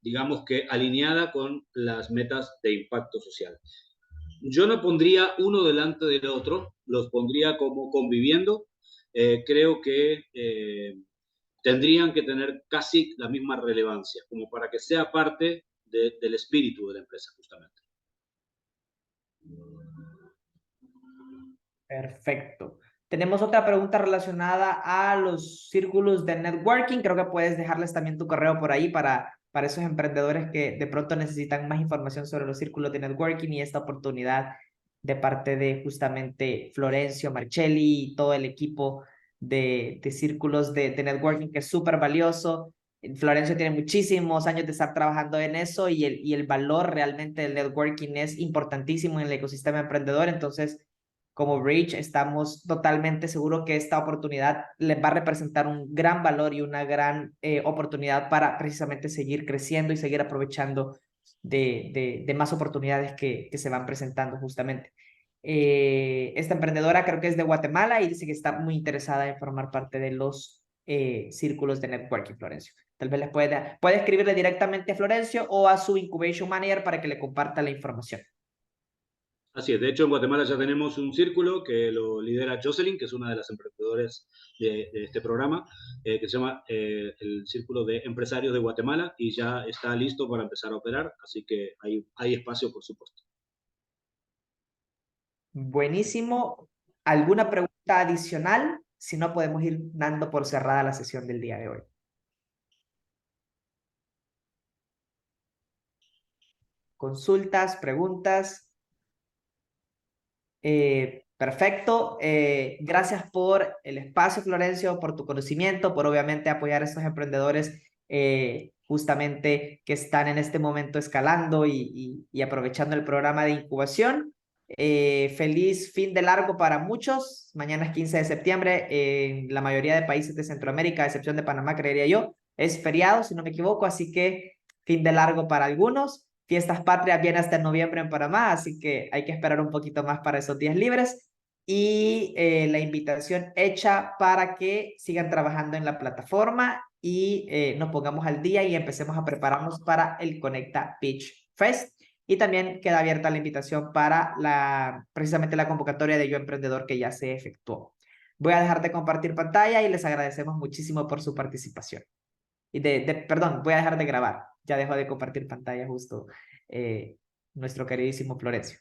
digamos que, alineada con las metas de impacto social. Yo no pondría uno delante del otro, los pondría como conviviendo. Creo que tendrían que tener casi la misma relevancia, como para que sea parte del espíritu de la empresa, justamente. Perfecto. Tenemos otra pregunta relacionada a los círculos de networking. Creo que puedes dejarles también tu correo por ahí para esos emprendedores que de pronto necesitan más información sobre los círculos de networking y esta oportunidad de parte de justamente Florencio, Marcelli y todo el equipo de círculos de networking, que es súper valioso. Florencio tiene muchísimos años de estar trabajando en eso y el valor realmente del networking es importantísimo en el ecosistema emprendedor. Entonces, como Bridge, estamos totalmente seguros que esta oportunidad les va a representar un gran valor y una gran oportunidad para precisamente seguir creciendo y seguir aprovechando de más oportunidades que se van presentando justamente. Esta emprendedora creo que es de Guatemala y dice que está muy interesada en formar parte de los círculos de networking, Florencio. Tal vez les puede escribirle directamente a Florencio o a su Incubation Manager para que le comparta la información. Así es, de hecho en Guatemala ya tenemos un círculo que lo lidera Jocelyn, que es una de las emprendedoras de este programa, que se llama el Círculo de Empresarios de Guatemala y ya está listo para empezar a operar, así que hay espacio, por supuesto. Buenísimo. ¿Alguna pregunta adicional? Si no, podemos ir dando por cerrada la sesión del día de hoy. Consultas, preguntas. Perfecto. Gracias por el espacio, Florencio, por tu conocimiento, por obviamente apoyar a estos emprendedores justamente que están en este momento escalando y aprovechando el programa de incubación. Feliz fin de largo para muchos. Mañana es 15 de septiembre. En la mayoría de países de Centroamérica, a excepción de Panamá, creería yo, es feriado, si no me equivoco, así que fin de largo para algunos. Fiestas patrias viene hasta en noviembre en Panamá, así que hay que esperar un poquito más para esos días libres. Y la invitación hecha para que sigan trabajando en la plataforma y nos pongamos al día y empecemos a prepararnos para el Conecta Pitch Fest. Y también queda abierta la invitación para precisamente la convocatoria de Yo Emprendedor que ya se efectuó. Voy a dejar de compartir pantalla y les agradecemos muchísimo por su participación. Y perdón, voy a dejar de grabar. Ya dejó de compartir pantalla justo nuestro queridísimo Florencio.